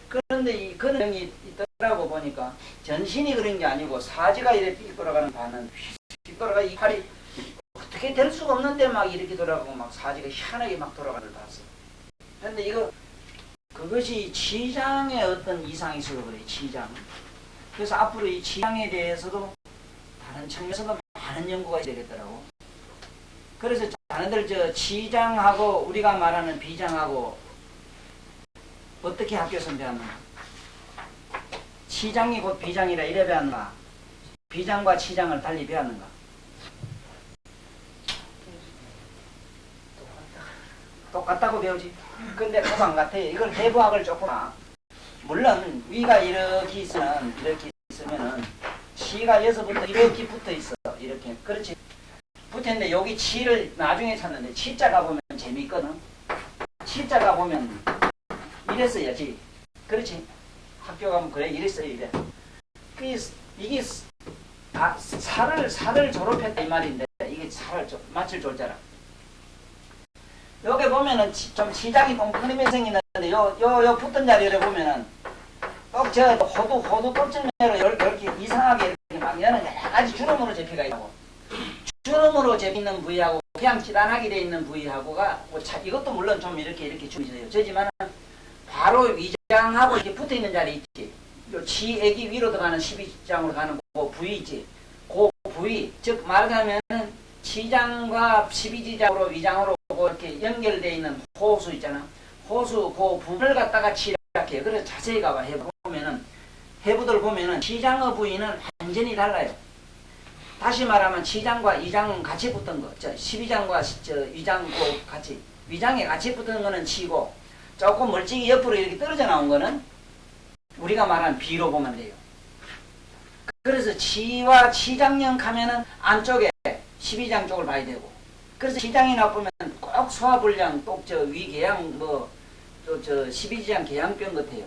그런데 그런 병이 있더라고 보니까 전신이 그런 게 아니고 사지가 이렇게 삐 돌아가는 반은 삐 돌아가 이 팔이 어떻게 될 수가 없는데 막 이렇게 돌아가고 막 사지가 희한하게 막 돌아가는 걸 봤어. 그런데 그것이 치장에 어떤 이상이 있어서 그래, 치장. 그래서 앞으로 이 치장에 대해서도 다른 측면에서도 많은 연구가 되겠더라고. 그래서 자네들 치장하고 우리가 말하는 비장하고 어떻게 학교에서 배웠는가? 치장이 곧 비장이라 이래 배웠는가? 비장과 치장을 달리 배웠는가? 똑같다고 배우지. 근데 그만 같아요. 이걸 해부학을 조금 물론 위가 이렇게 있으면은 치가 여기서부터 이렇게 붙어 있어. 이렇게 그렇지. 붙었는데 여기 치를 나중에 찾는데 치자가 보면 재미있거든. 치자가 보면 이랬어야지. 그렇지. 학교 가면 그래 이랬어요 이래. 이게 살을 졸업했다 이 말인데 이게 살을 맞출 졸자라. 여기 보면은 좀 시장이 똥그림이 생기는데 요 붙은 자리를 보면은 꼭 저 호두 껍질매로 이렇게 이상하게 이렇게 막 여러 가지 주름으로 접히가 있고 주름으로 접히는 부위하고 그냥 지단하게 돼 있는 부위하고가 이것도 물론 좀 이렇게 주름이 있어요. 저지만은 바로 위장하고 이렇게 붙어 있는 자리 있지. 요 치액이 위로 들어가는 12장으로 가는 그 부위 있지. 그 부위 즉 말하자면은 치장과 12지장으로 위장으로 이렇게 연결되어 있는 호수 있잖아. 호수 그 부분을 갖다가 치료해요. 그래서 자세히 가봐 해부들 보면은 치장의 부위는 완전히 달라요. 다시 말하면 치장과 위장은 같이 붙은 거. 12장과 위장 같이 위장에 같이 붙은 거는 치고 조금 멀찍이 옆으로 이렇게 떨어져 나온 거는 우리가 말하는 비로 보면 돼요. 그래서 치와 치장령 하면은 안쪽에 12장 쪽을 봐야 되고 그래서 치장이 나쁘면 꼭 소화불량 또 위궤양 또 12지장 궤양병 같아요.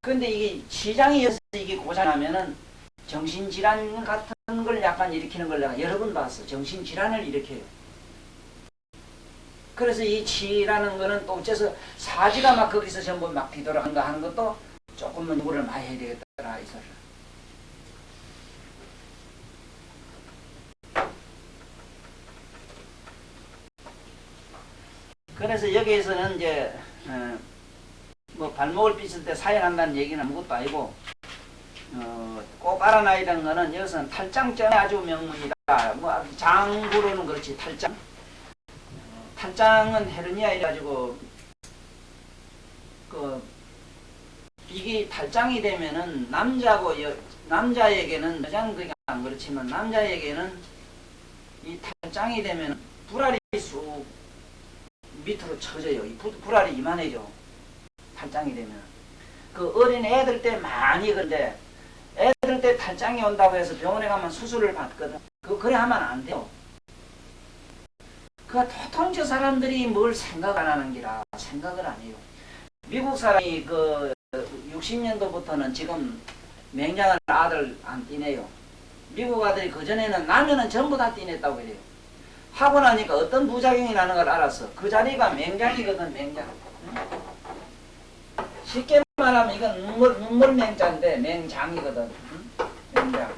근데 이게 치장이 있어서 이게 고장나면은 정신질환 같은 걸 약간 일으키는 걸 내가 여러 번 봤어. 정신질환을 일으켜요. 그래서 이 치라는 거는 또 어째서 사지가 막 거기서 전부 막 뒤돌아간가 하는 것도 조금은 연구를 많이 해야 되겠다. 이 소리. 그래서 여기에서는 이제 뭐 발목을 삐칠 때 사용한다는 얘기는 아무것도 아니고 꼭 알아놔야 되는 거는 여기서는 탈장점이 아주 명문이다. 뭐 장구로는 그렇지 탈장. 탈장은 헤르니아 이래가지고 이게 탈장이 되면은 남자에게는 여자는 그게 안 그렇지만 남자에게는 이 탈장이 되면 불알이 쑥 밑으로 쳐져요. 이 불알이 이만해져. 탈장이 되면 그 어린 애들 때 많이 근데 애들 때 탈장이 온다고 해서 병원에 가면 수술을 받거든. 그래 하면 안 돼요. 그 도통저 사람들이 뭘 생각 안 하는 기라 생각을 안 해요. 미국 사람이 60년도부터는 지금 맹장을 아들 안 띠네요. 미국 아들이 그전에는 나면은 전부 다 띠냈다고 그래요. 하고 나니까 어떤 부작용이 나는 걸 알았어. 그 자리가 맹장이거든, 맹장. 쉽게 말하면 이건 눈물 맹자인데 맹장이거든. 맹장.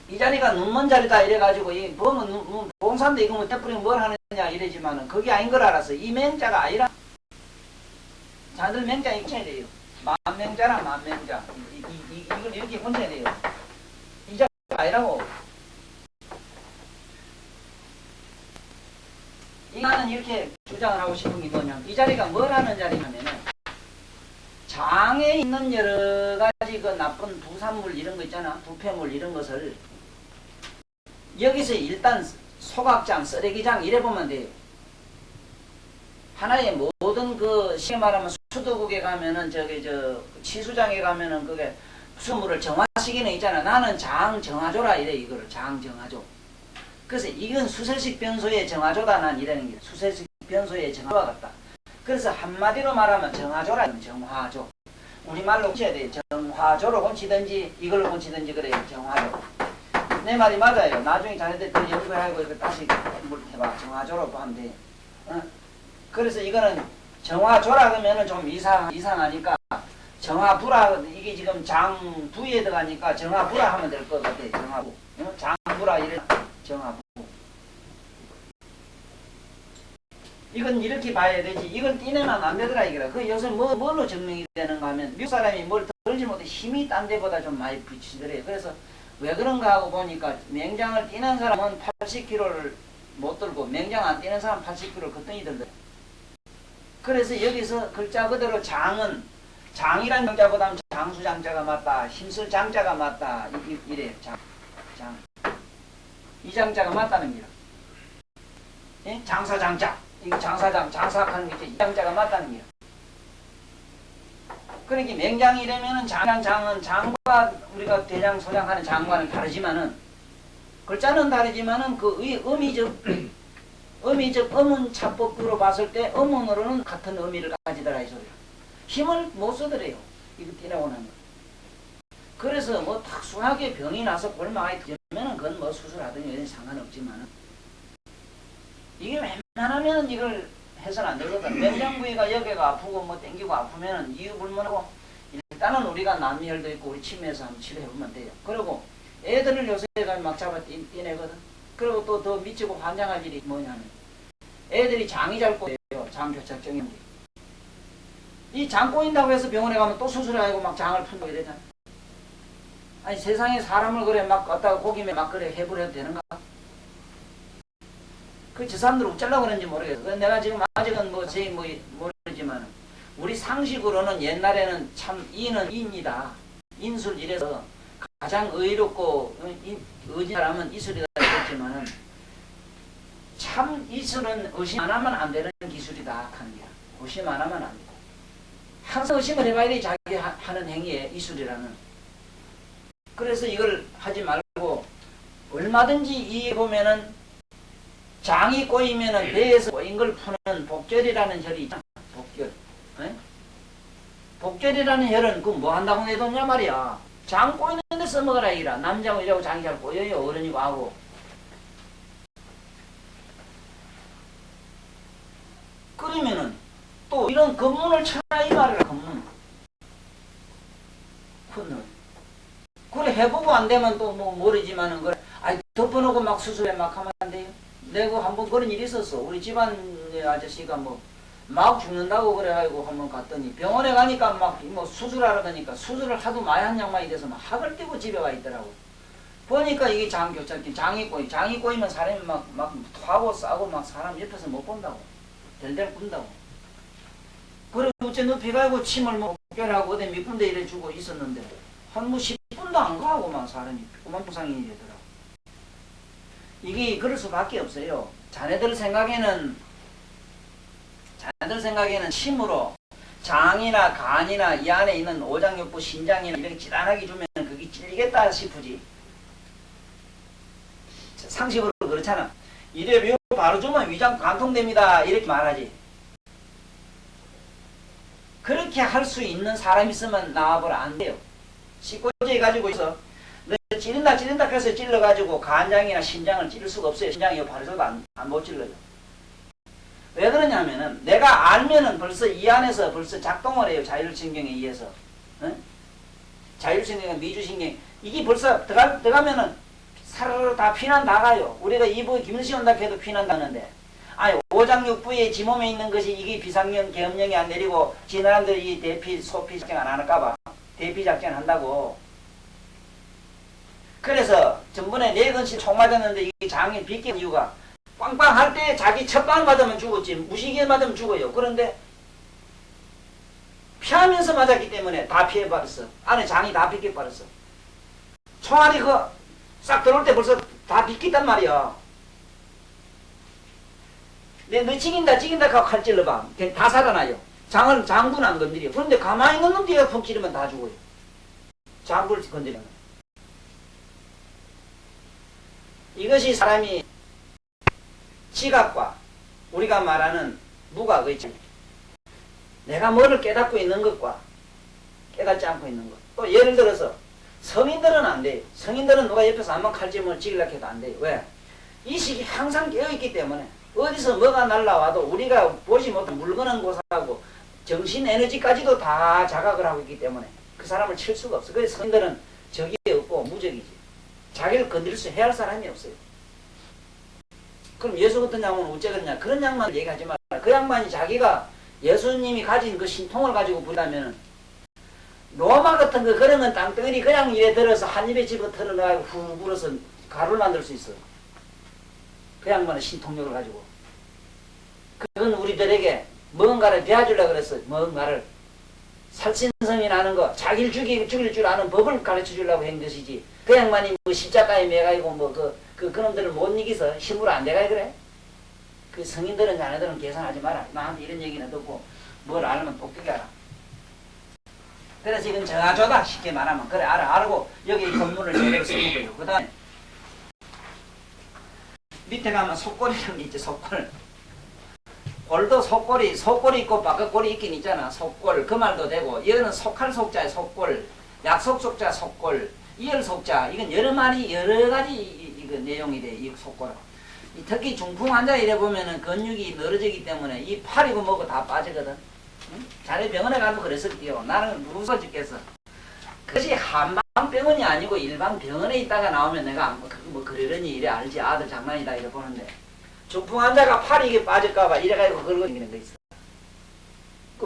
이 자리가 눈먼 자리다 이래가지고 이 봉산도 이거 뭐 떼뿌리면 뭘 하느냐 이러지만은 그게 아닌 걸 알았어. 이 맹자가 아니라 자들 맹자 익혀야 돼요. 만맹자나 만맹자. 이걸 이렇게 혼자야 돼요. 이 자리가 아니라고. 나는 이렇게 주장을 하고 싶은 게 뭐냐면 이 자리가 뭘 하는 자리냐면은 장에 있는 여러 가지 그 나쁜 부산물 이런 거 있잖아. 부패물 이런 것을 여기서 일단 소각장, 쓰레기장 이래 보면 돼요. 하나의 모든 그 쉽게 말하면 수도국에 가면은 치수장에 가면은 그게 수물을 정화시키는 있잖아. 나는 장 정화조라 이래 이거를 장 정화조. 그래서 이건 수세식 변소의 정화조다 난 이라는 게 수세식 변소의 정화조와 같다. 그래서 한마디로 말하면 정화조라 정화조. 우리말로 고쳐야 돼요. 정화조로 고치든지 이걸로 고치든지 그래요. 정화조. 내 말이 맞아요. 나중에 자네들 또 연구하고 이거 다시 해봐. 정화조로 하면 돼. 그래서 이거는 정화조라 그러면은 좀 이상하니까 정화부라 이게 지금 장부에 들어가니까 정화부라 하면 될 것 같아. 정화부. 장부라 이래 정화부. 이건 이렇게 봐야 되지. 이걸 띠내면 안 되더라 이거라. 그 요새 뭘로 증명이 되는가 하면 미국 사람이 뭘 들지 못해 힘이 딴 데보다 좀 많이 붙이더래요. 그래서 왜 그런가 하고 보니까 맹장을 띠는 사람은 80kg를 못 들고 맹장 안 띠는 사람은 80kg를 거뜬히 들더래요. 그래서 여기서 글자 그대로 장은 장이란 장자보다는 장수장자가 맞다. 힘쓸 장자가 맞다. 이래요. 장. 이 장자가 맞다는 거야. 예? 장사장자. 이거 장사하는 게 이 장자가 맞다는 거야. 그러니까 맹장이라면은 장은 장과 우리가 대장, 소장 하는 장과는 다르지만은 글자는 다르지만은 그 의미적 어문 차법으로 봤을 때 어문으로는 같은 의미를 가지더라 이 소리야. 힘을 못 쓰더래요. 이거 띠라고 나면. 그래서 뭐 특수하게 병이 나서 골마가 되면은 그건 뭐 수술하든지 이런 상관없지만은 이게 웬만하면 이걸 해서는 안 되거든. 맹장 부위가 여기가 아프고 뭐 땡기고 아프면은 이유 불문하고 일단은 우리가 남미혈도 있고 우리 치매에서 한번 치료해보면 돼요. 그리고 애들을 요새가 막 잡아 띠내거든. 그리고 또 더 미치고 환장할 일이 뭐냐면 애들이 장이 잘 꼬여요. 장교착증이. 이 장 꼬인다고 해서 병원에 가면 또 수술하고 막 장을 푼다고 이러잖아. 아니 세상에 사람을 그래 막 갖다가 고기면 막 그래 해버려도 되는가? 저 사람들 어쩌려고 그런지 모르겠어. 내가 지금 아직은 모르지만 우리 상식으로는 옛날에는 참 인은 인이다. 인술 이래서 가장 의롭고 의진 사람은 이술이다 했지만은 참 이술은 의심 안 하면 안 되는 기술이다 하는 거야. 의심 안 하면 안 돼. 항상 의심을 해봐야 돼. 자기 하는 행위에 이술이라는. 그래서 이걸 하지 말고 얼마든지 이 보면은 장이 꼬이면은 배에서 꼬인 걸 푸는 복절이라는 혈이 있잖아. 복절. 에? 복절이라는 혈은 그 뭐 한다고 내뒀냐 말이야. 장 꼬이는데 써먹으라 이라. 남자고 이라고 장이 잘 꼬여요. 어른이고 하고. 그러면은 또 이런 검문을 쳐라 이 말이라. 검문. 그래 해보고 안 되면 또 뭐 모르지만은 그래 덮어놓고 막 수술해 막 하면 안 돼요. 내가 한번 그런 일이 있었어. 우리 집안 아저씨가 뭐 막 죽는다고 그래가지고 한번 갔더니 병원에 가니까 막 뭐 수술하러 가니까 수술을 하도 많이 한 양반이 돼서 막 학을 떼고 집에 와 있더라고. 보니까 이게 장교착기 장이 꼬이면 사람이 막 토하고 싸고 막 사람 옆에서 못 본다고. 델델 꾼다고. 그래 어째 눕혀가지고 침을 뭐 껴라고 어디 몇 군데 이래 주고 있었는데 한 뭐 10분도 안 가고 막 사람이 꼬만부상이 되더라고. 이게 그럴 수밖에 없어요. 자네들 생각에는 침으로 장이나 간이나 이 안에 있는 오장육부, 신장이나 이렇게 찌단하게 주면 그게 찔리겠다 싶으지. 상식으로 그렇잖아. 이래 바로 주면 위장 관통됩니다. 이렇게 말하지. 그렇게 할 수 있는 사람이 있으면 나와보라 안 돼요. 식고제 가지고 있어. 너 찌른다 해서 찔러가지고 간장이나 신장을 찌를 수가 없어요. 신장이 바로 줘도 못 찔러요. 왜 그러냐면은 내가 알면은 벌써 이 안에서 벌써 작동을 해요. 자율신경에 의해서. 응? 자율신경, 미주신경. 이게 벌써 들어가면은 사르르 다 피난 다 가요. 우리가 이부 김씨 온다 해도 피난 다는데. 아니 오장육부에 지몸에 있는 것이 이게 비상령, 계엄령이 안 내리고 지나람들이 이 대피, 소피 작전 안 할까봐 대피 작전 한다고. 그래서 전번에 내근실 총 맞았는데 이 장이 비낀 이유가 빵빵 할 때 자기 첫방 맞으면 죽었지 무시기에 맞으면 죽어요. 그런데 피하면서 맞았기 때문에 다 피해버렸어. 안에 장이 다 비껴버렸어. 총알이 싹 들어올 때 벌써 다 비kis단 말이야. 너 찍인다 하고 칼 찔러봐. 다 살아나요. 장군 안 건드려. 그런데 가만히 있는 놈 뒤에 푹 찌르면 다 죽어요. 장군을 건드리면. 이것이 사람이 지각과 우리가 말하는 무각 있지. 내가 뭐를 깨닫고 있는 것과 깨닫지 않고 있는 것. 또 예를 들어서 성인들은 안 돼요. 성인들은 누가 옆에서 한번 칼집을 찍으려고 해도 안 돼요. 왜? 이식이 항상 깨어있기 때문에 어디서 뭐가 날라와도 우리가 보지 못한 물건은 고사하고 정신 에너지까지도 다 자각을 하고 있기 때문에 그 사람을 칠 수가 없어. 그래서 성인들은 적이 없고 무적이지. 자기를 건드릴 수 해야 할 사람이 없어요. 그럼 예수 같은 양반은 어째 그러냐? 그런 양반을 얘기하지 말라. 그 양반이 자기가 예수님이 가진 그 신통을 가지고 부르다면은 로마 같은 거 그런 건 땅덩어리 그냥 이래 들어서 한 입에 집어 털어놔가지고 후 불어서 가루를 만들 수 있어. 그 양반은 신통력을 가지고. 그건 우리들에게 뭔가를 배워주려고 그랬어. 뭔가를 살신성이 나는 거, 자기를 죽일 줄 아는 법을 가르쳐 주려고 한 것이지. 그 양반이 뭐 십자가에 매가지고 뭐 그놈들을 못 이기서 힘으로 안 돼가 그래? 그 성인들은 자네들은 계산하지 마라. 나한테 이런 얘기는 듣고 뭘 알면 똑똑히 알아. 그래서 지금 정화조다 쉽게 말하면 그래 알고 여기 건물을 제대로 쓰는 거예요. 그 다음에 밑에 가면 속골이라는 게 있지. 속골. 골도 속골이 있고 바깥골이 있긴 있잖아. 속골 그 말도 되고 이거는 속할 속자의 속골, 약속 속자 속골, 이열 속자 이건 여러 가지 이거 내용이 돼. 이 속골. 특히 중풍 환자 이래 보면은 근육이 늘어지기 때문에 이 팔이고 뭐고 다 빠지거든. 응? 자네 병원에 가도 그랬을게요. 나는 무서워 죽겠어. 그것이 한방병원이 아니고 일반 병원에 있다가 나오면 내가 뭐 그러려니 이래 알지. 아들 장난이다 이래 보는데 중풍 환자가 팔이 이게 빠질까봐 이래가지고 걸고 다니는 거 있어.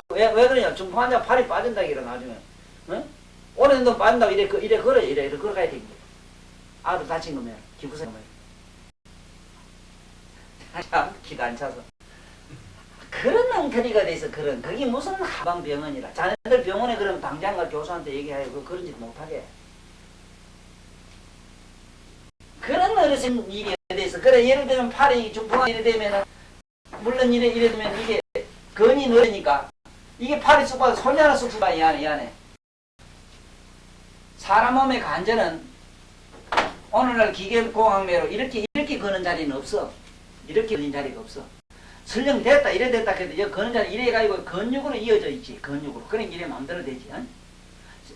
왜 그러냐? 중풍 환자 팔이 빠진다 이래 나중에. 응? 오늘 너 빠진다고 이래 걸어가야 되겠네. 아들 다친 거면 기부생 거면. 참 기가 안 차서. 그런 엉터리가 돼서 그게 무슨 하방병원이라. 자네들 병원에 그럼 당장과 교수한테 얘기하여 그런 짓 못하게. 그런 어르신 일이 돼서 그래 예를 들면 팔이 중풍이 이래 되면은 물론 이래 되면 이게 근이 늘으니까 이게 팔이 쑥 빠져 손이 하나 쑥 빠져 이 안에. 사람 몸의 관절은 오늘날 기계공학매로 이렇게 거는 자리는 없어. 이렇게 걸린 자리가 없어. 설령 됐다 해도 여기 거는 자리 이래 가지고 근육으로 이어져 있지. 근육으로. 그러니까 이래 마음대로 되지. 응?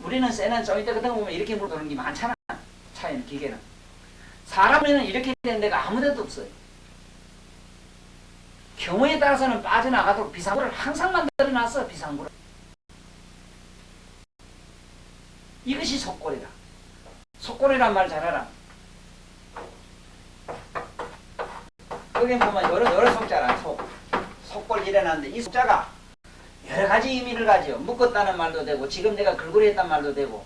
우리는 쇠는 좀 이따 같은 거 보면 이렇게 물도는 게 많잖아. 차이는 기계는. 사람에는 이렇게 되는 데가 아무 데도 없어요. 경우에 따라서는 빠져나가도록 비상구를 항상 만들어놨어. 비상구를. 이것이 속골이다. 속골이란 말 잘 알아. 거기 보면 여러 속자라. 속골 일어났는데 이 속자가 여러 가지 의미를 가지요. 묶었다는 말도 되고, 지금 내가 걸그리 했단 말도 되고,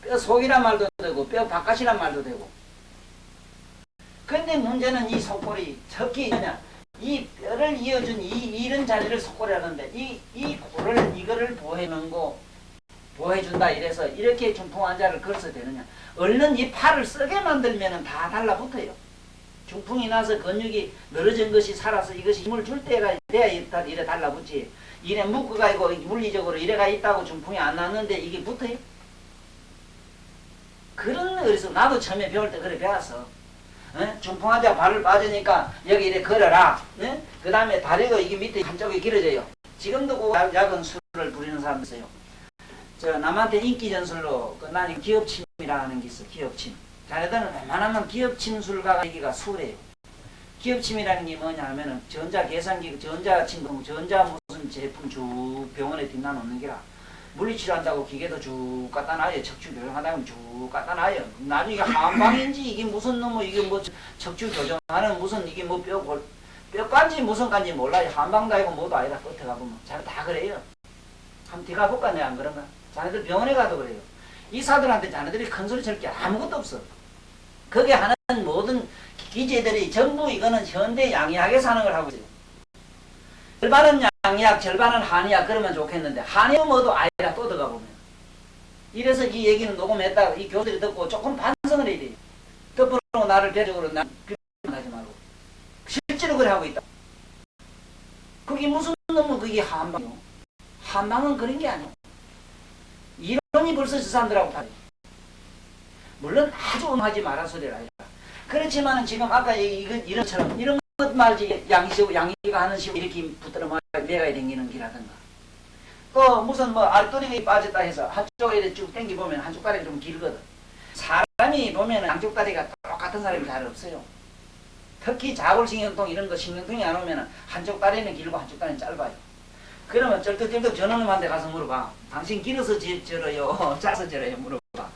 뼈 속이란 말도 되고, 뼈 바깥이란 말도 되고. 근데 문제는 이 속골이 특히 뭐냐, 이 뼈를 이어준 이런 자리를 속골이 하는데, 이 골을, 이거를 보호해준다 이래서 이렇게 중풍 환자를 걸어서 되느냐. 얼른 이 팔을 쓰게 만들면은 다 달라붙어요. 중풍이 나서 근육이 늘어진 것이 살아서 이것이 힘을 줄 때가 돼야 이래 달라붙지. 이래 묶어가지고 물리적으로 이래가 있다고 중풍이 안 났는데 이게 붙어요? 그런 어리석, 나도 처음에 배울 때 그래 배웠어. 중풍 환자 발을 빠지니까 여기 이래 걸어라. 그 다음에 다리가 이게 밑에 한쪽이 길어져요. 지금도 그 약은 술을 부리는 사람 있어요. 저 남한테 인기 전술로 나는 기업침이라는 게 있어. 기업침. 자네들은 웬만하면 기업침술가가 얘기가 수래요. 기업침이라는 게 뭐냐 하면은 전자 계산기, 전자침, 전자 무슨 제품 쭉 병원에 뒷나 놓는 게라. 물리치료한다고 기계도 쭉 갖다 놔요. 척추 교정하다면 쭉 갖다 놔요. 나중에 한방인지 이게 무슨 놈의 이게 뭐 척추 교정하는 무슨 이게 뭐 뼈간지 무슨 간지 몰라요. 한방도 아니고 뭐도 아니라 끝에 가보면. 자네 다 그래요. 한번 뒤가 볼까 내가 안 그런가? 자네들 병원에 가도 그래요. 의사들한테 자네들이 큰 소리 칠 게 아무것도 없어. 거기에 하는 모든 기제들이 전부 이거는 현대 양의학에서 하는 걸 하고 있어요. 절반은 양의학, 절반은 한의학 그러면 좋겠는데 한의는 뭐도 아니라 또 들어가 보면. 이래서 이 얘기는 녹음했다가 이 교수들이 듣고 조금 반성을 해야 돼요. 덮어놓고 나를 배적으로 비판하지 말고. 실제로 그래 하고 있다. 그게 무슨 놈은 그게 한방이요. 한방은 그런 게 아니에요. 이론이 벌써 저 사람들하고 다르죠. 물론 아주 하지 마라 소리를 아니라. 그렇지만 지금 아까 이런처럼 이런 것 말지 양이가 하는 식으로 이렇게 붙들어 매가 댕기는 기라든가. 또 무슨 뭐 알토리가 빠졌다 해서 한쪽에 이렇게 쭉 당기 보면 한쪽 다리가 좀 길거든. 사람이 보면 양쪽 다리가 똑같은 사람이 잘 없어요. 특히 자골신경통 이런 거 신경통이 안 오면 한쪽 다리는 길고 한쪽 다리는 짧아요. 그러면 쩔뚝쩔뚝 저놈한테 가서 물어봐. 당신 길어서 저러요? 짜서 저러요? 물어봐.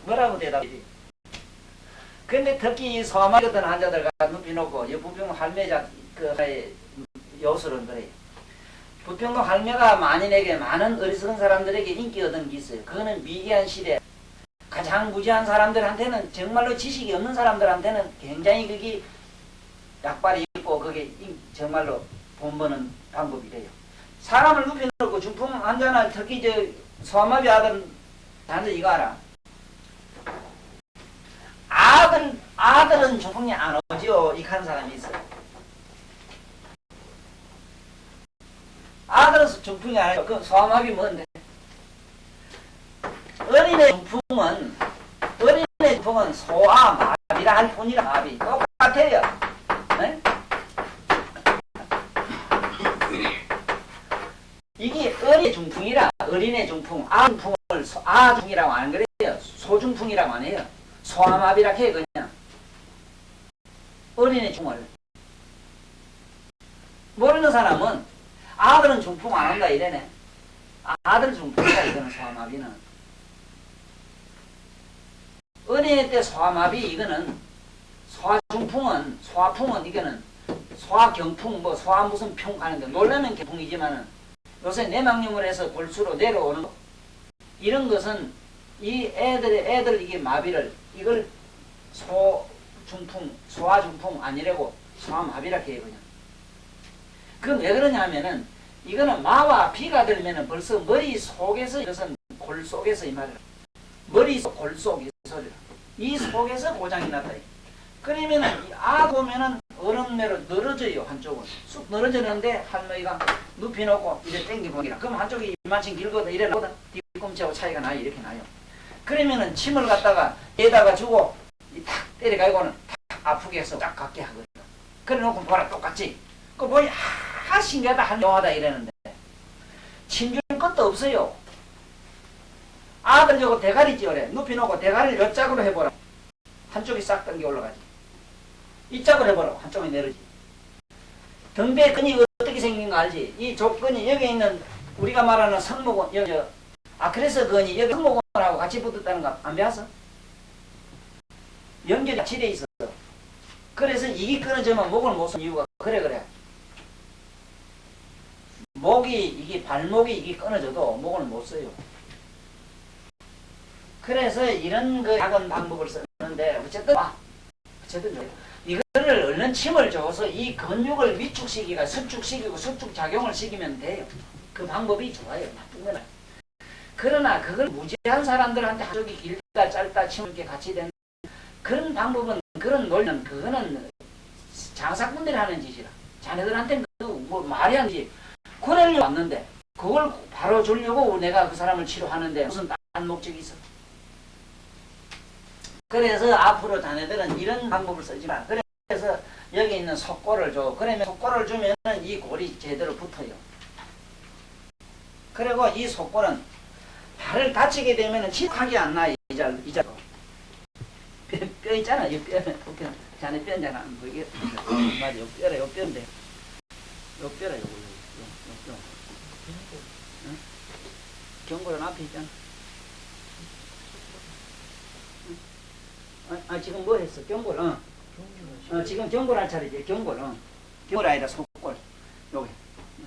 뭐라고 대답이지? 근데 특히 이 소아마비 같은 환자들과 눕히 놓고 이 부평 할매자 그 요술은 그래요. 부평동 할매가 만인에게 많은 어리석은 사람들에게 인기 얻은 게 있어요. 그거는 미개한 시대 가장 무지한 사람들한테는 정말로 지식이 없는 사람들한테는 굉장히 그게 약발이 있고 그게 정말로 돈 버는 방법이 돼요. 사람을 눕혀놓고 중풍 환자나 특히 저 소아마비 아들은 이거 알아? 아들은 중풍이 안 오죠. 이한 사람이 있어요. 아들은 중풍이 안 오죠. 그 소아마비 뭔데? 어린애 중풍은 소아마비라 할 뿐이라 마비 똑같아요. 네? 이게 어린애 중풍이라 어린애 중풍, 아중풍을 아중이라고 안 그래요. 소중풍이라고 안 해요. 소아마비라 해 그냥. 어린애 중을 모르는 사람은 아들은 중풍 안 한다 이래네. 아들 중풍이다 이거는 소아마비는. 어린애 때 소아마비 이거는 소아풍은 이거는 소아경풍 뭐 소아 무슨 풍 하는데 놀라면 경풍이지만은 요새 내막염을 해서 골수로 내려오는 거. 이런 것은 이 애들 이게 마비를 이걸 소아중풍 아니라고 소아마비라 해요 그냥. 그건 왜 그러냐 하면은 이거는 마와 비가 들면은 벌써 머리 속에서 이것은 골 속에서 이 말이야. 머리 속 골 속 이 소리라. 이 속에서 고장이 났다. 그러면은 아 보면은 얼음매로 늘어져요 한쪽은. 쑥 늘어지는데 할머니가 눕혀놓고 이래 땡겨보기라. 그럼 한쪽이 이만큼 길거든 이래 나거든. 뒤꿈치하고 차이가 나요. 이렇게 나요. 그러면은 침을 갖다가 얘다가 주고 탁 때려가지고는 탁 아프게 해서 딱 갖게 하거든. 그래 놓고 보라 똑같지. 그 보니 신기하다 한용하다 이러는데 침 줄 것도 없어요. 아들 저거 대가리 찌어래. 눕혀놓고 대가리를 몇 짝으로 해보라. 한쪽이 싹 당겨 올라가지. 이 짝으로 해보라. 한쪽이 내려지. 등배 끈이 어떻게 생긴 거 알지? 이 족근이 여기 있는 우리가 말하는 성목은 여기 아, 그래서 그니 여기 항목원하고 같이 붙었다는 거 안 배웠어? 연결이 같이 돼 있어. 그래서 이게 끊어지면 목을 못 쓴 이유가 그래. 이게 발목이 이게 끊어져도 목을 못 써요. 그래서 이런 그 작은 방법을 쓰는데 어쨌든 이거를 얼른 침을 줘서 이 근육을 위축시키고 수축 작용을 시키면 돼요. 그 방법이 좋아요. 나쁜 건 아니에요. 그러나 그걸 무지한 사람들한테 한쪽이 길다 짧다 침을 이렇게 같이 된 그런 방법은 그런 논리는 그거는 장사꾼들이 하는 짓이라. 자네들한테는 뭐 말이 안 되지. 그러려고 왔는데 그걸 바로 주려고 내가 그 사람을 치료하는데 무슨 다른 목적이 있어. 그래서 앞으로 자네들은 이런 방법을 쓰지 마. 그래서 여기 있는 속골을 줘. 그러면 속골을 주면 이 골이 제대로 붙어요. 그리고 이 속골은 발을 다치게 되면 치하게 안 나. 이자로. 뼈 있잖아. 이 뼈. 자네 뼈잖아. 뭐 이게 맞아. 요 뼈래. 요 뼈인데. 요 뼈래. 요 뼈. 응? 경골은 앞에 있잖아. 지금 뭐 했어? 경골. 지금 경골 할 차례지. 경골. 경골 아니라 속골. 여기.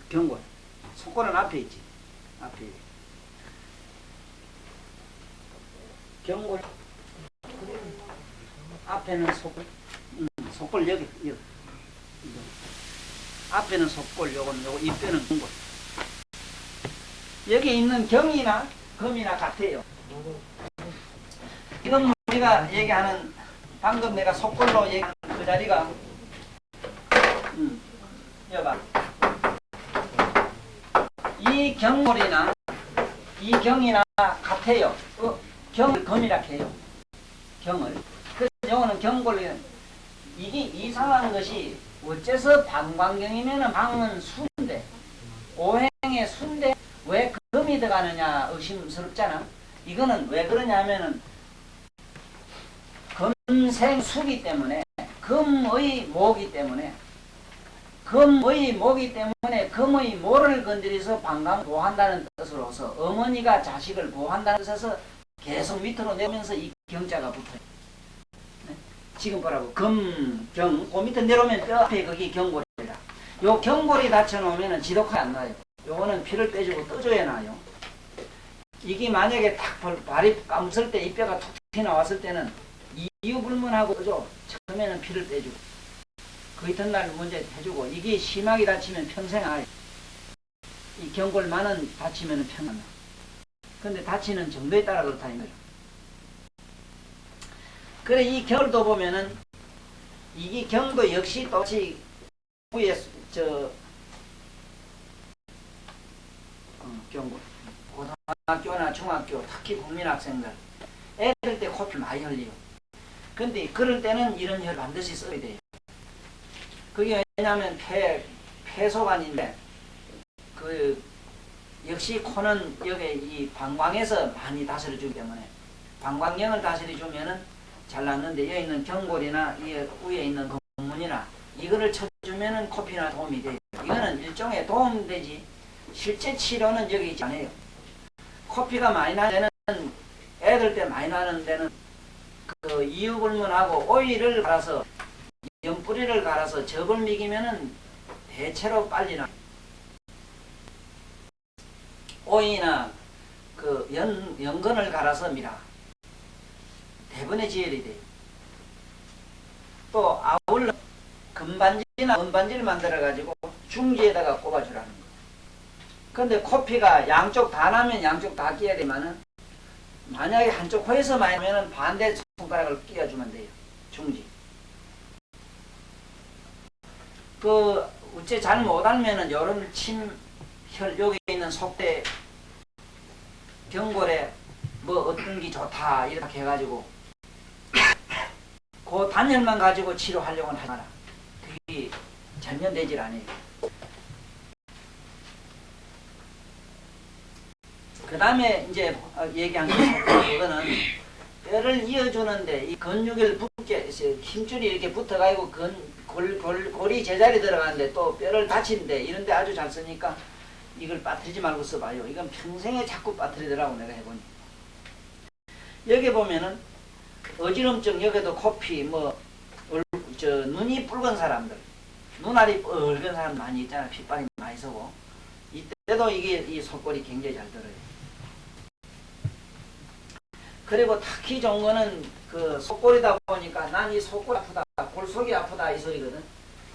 경골. 속골은 앞에 있지. 앞에. 경골. 앞에는 속골. 속골 여기. 앞에는 속골. 요거 이 뼈는 경골. 여기 있는 경이나 금이나 같아요. 이건 우리가 얘기하는 방금 내가 속골로 얘기한 그 자리가 여봐. 이 경골이나 이 경이나 같아요. 경을 금이라 해요. 경을. 그래서 요거는 경골이 이게 이상한 것이 어째서 방광경이면은 방은 수인데 오행의 수인데 왜 금이 들어가느냐 의심스럽잖아. 이거는 왜 그러냐면은 금생수기 때문에 금의 모기 때문에 금의 모를 건드려서 방광을 보호한다는 뜻으로서 어머니가 자식을 보호한다는 뜻에서 계속 밑으로 내면서 이 경자가 붙어요. 네? 지금 보라고 금경 그 밑에 내려오면 뼈 앞에 거기 경골이라. 요 경골이 다쳐놓으면 지독하게 안 나요. 요거는 피를 빼주고 떠줘야 나요. 이게 만약에 딱 발이 감을 때 이 뼈가 툭 튀어나왔을 때는 이유불문하고 그죠? 처음에는 피를 빼주고 그 이튿날 먼저 해주고 이게 심하게 다치면 평생 아예 이 경골만은 다치면 평생 근데 다치는 정도에 따라 그렇다는 거죠. 그래 이 경골도 보면은 이게 경도 역시 똑같이 위에 경골 고등학교나 중학교 특히 국민학생들 애들 때 코피 많이 흘려요. 근데 그럴 때는 이런 혈 반드시 써야 돼요. 그게 왜냐하면 폐소관인데 역시 코는 여기 이 방광에서 많이 다스려주기 때문에 방광경을 다스려주면은 잘 낫는데 여기 있는 경골이나 이 위에 있는 검문이나 이거를 쳐주면은 코피나 도움이 돼요. 이거는 일종의 도움되지 실제 치료는 여기 있지 않아요. 코피가 많이 나는 데는 애들 때 많이 나는 데는 그 이유불문하고 오이를 갈아서 연뿌리를 갈아서 접을 미기면은 대체로 빨리 나. 오이나 그 연근을 갈아서 미라. 대번에 지혈이 돼요. 또 아울러 금반지나 은반지를 만들어 가지고 중지에다가 꼽아주라는 거. 근데 코피가 양쪽 다 나면 양쪽 다 끼어야 되면은 만약에 한쪽 코에서 많이 나면은 반대 손가락을 끼워주면 돼요. 중지. 어째 잘 못 알면은 요런 침혈 여기 있는 속대 경골에 뭐 어떤 게 좋다 이렇게 해가지고 그 단열만 가지고 치료하려고는 하지 마라. 그게 전혀 되질 않아요. 그 다음에 이제 얘기한 그거는 뼈를 이어주는데 이 근육을 붙게 힘줄이 이렇게 붙어가지고 골이 제자리 들어가는데 또 뼈를 다치는데 이런데 아주 잘 쓰니까 이걸 빠뜨리지 말고 써봐요. 이건 평생에 자꾸 빠뜨리더라고 내가 해보니. 여기 보면은 어지럼증, 여기도 코피, 눈이 붉은 사람들, 눈알이 붉은 사람 많이 있잖아. 핏발이 많이 서고. 이때도 이게 이 속골이 굉장히 잘 들어요. 그리고 특히 좋은 거는 그 속골이다 보니까 난 이 속골 아프다, 골속이 아프다 이 소리거든.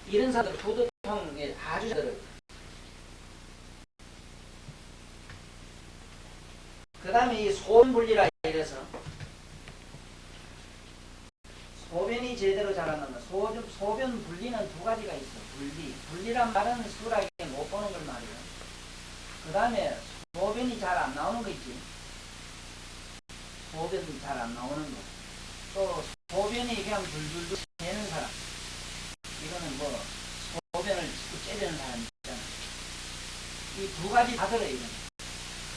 이런 사람들 두두통에 아주 잘 들어요. 그 다음에 이 소변분리라 이래서 소변이 제대로 잘 안 나온다. 소변 분리는 두 가지가 있어. 분리란 말은 수월하게 못 보는 걸 말이야. 그 다음에 소변이 잘 안 나오는 거 있지. 소변이 잘 안 나오는 거. 또 소변이 그냥 줄줄줄 새는 사람. 이거는 소변을 자꾸 째려는 사람 있잖아. 이 두 가지 다 들어요. 이거는.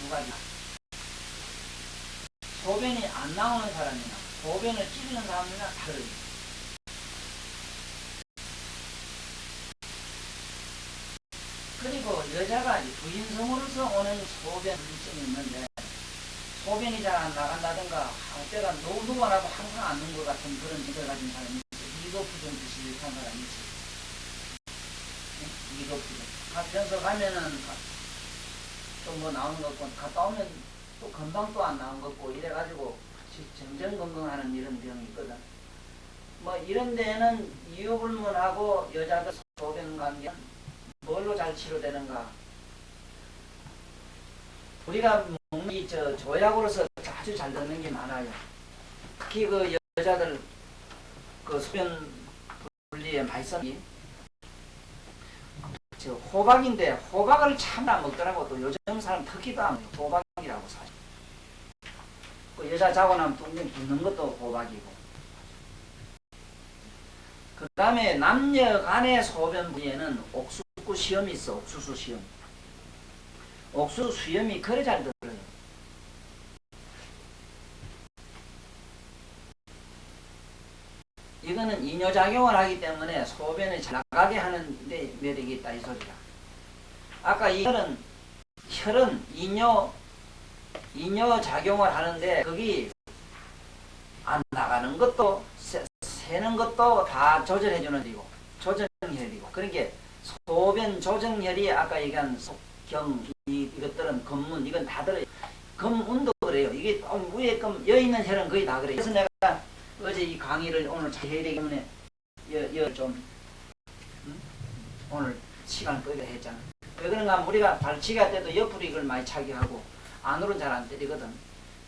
두 가지. 소변이 안 나오는 사람이나 소변을 찌르는 사람이나 다르죠. 그리고 여자가 부인성으로서 오는 소변 불증이 있는데 소변이 잘 안 나간다든가 때가 누구나도 항상 안 는 것 같은 그런 증상을 가진 사람이 있어요. 이거부정 비슷한 사람이 있어요. 이거부정. 가평소 가면은 또 나오는 것 같고 갔다 오면 또 금방 또 안 나온 것 같고 이래가지고 정전건강하는 이런 병이 있거든. 이런 데는 이유불문하고 여자들 소변 관계는 뭘로 잘 치료되는가? 우리가 먹는 이 조약으로서 아주 잘 듣는 게 많아요. 특히 그 여자들 그 소변 분리에 많이 쓰는 호박인데 호박을 참 안 먹더라고. 또 요즘 사람 특히도 안 먹어요. 호박이라고 사실. 그 여자 자고 나면 뚱뚱 붓는 것도 호박이고. 그 다음에 남녀 간의 소변 분리에는 옥수수 시험이 있어. 옥수수 시험. 옥수수 수염이 그래 잘 들어요. 이거는 이뇨작용을 하기 때문에 소변을 잘 나가게 하는 데 매력이 있다 이 소리라. 아까 이 혈은 이뇨작용을 하는데 거기 안 나가는 것도 새는 것도 다 조절해주는 데고 조정혈이고. 그러니까 소변 조정혈이 아까 얘기한 속경 이것들은 검문 이건 다 들어요. 검문도 그래요. 이게 위에 여 있는 혈은 거의 다 그래요. 그래서 내가 어제 이 강의를 오늘 잘 해야 되기 때문에 오늘 시간을 끄게 했잖아. 왜 그런가 하면 우리가 발치기 할 때도 옆으로 이걸 많이 차게 하고 안으로는 잘 안 때리거든.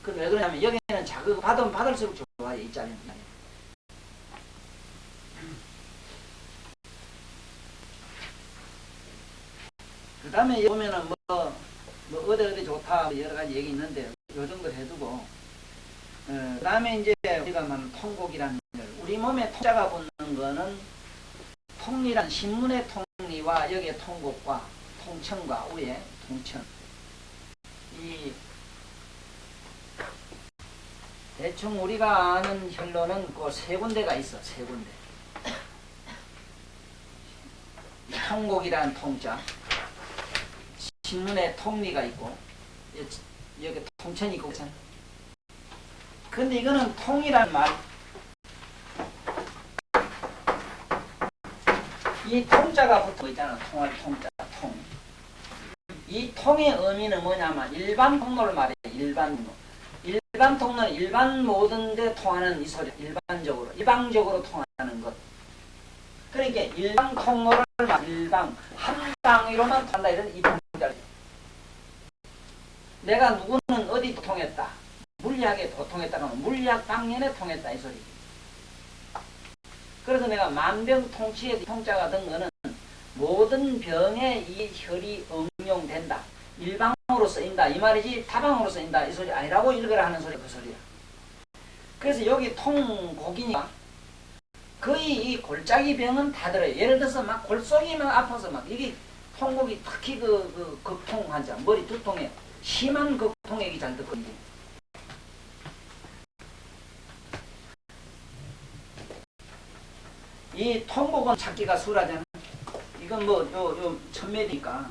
그럼 왜 그러냐면 여기는 자극 받으면 받을수록 좋아요. 이 자리는. 그 다음에 보면은 어디 좋다 여러 가지 얘기 있는데 요 정도 해두고 그 다음에 이제 우리가 말하는 통곡이라는 걸 우리 몸에 통자가 붙는 거는 통리란 신문의 통리와 여기에 통곡과 통천과 위에 통천 이 대충 우리가 아는 혈로는 그 세 군데가 있어. 세 군데. 통곡이라는 통자 신문에 통리가 있고 여기 통천이 있고 근데 이거는 통이란 말 이 통자가 붙어 있잖아. 통할 통자 통. 이 통의 의미는 뭐냐면 일반 통로를 말해. 일반 통로. 일반 통로는 일반 모든 데 통하는 이 소리. 일반적으로 일방적으로 통하는 것. 그러니까 일방 통로를 일방 한 방으로만 통한다 이런 이 통자를. 내가 누구는 어디 통했다. 물리학에 통했다 하면 물리학 방면에 통했다 이 소리. 그래서 내가 만병통치의 통자가 든 거는 모든 병에 이 혈이 응용된다. 일방으로 쓰인다 이 말이지 다방으로 쓰인다 이 소리 아니라고 읽으라 하는 소리 그 소리야. 그래서 여기 통곡이니까 거의 이 골짜기 병은 다 들어요. 예를 들어서 막 골속이 막 아파서 막 이게 통곡이 특히 그 극통 환자 머리 두통에 심한 극통액이 잘 듣거든요. 이 통곡은 찾기가 수월하잖아. 이건 요 천매니까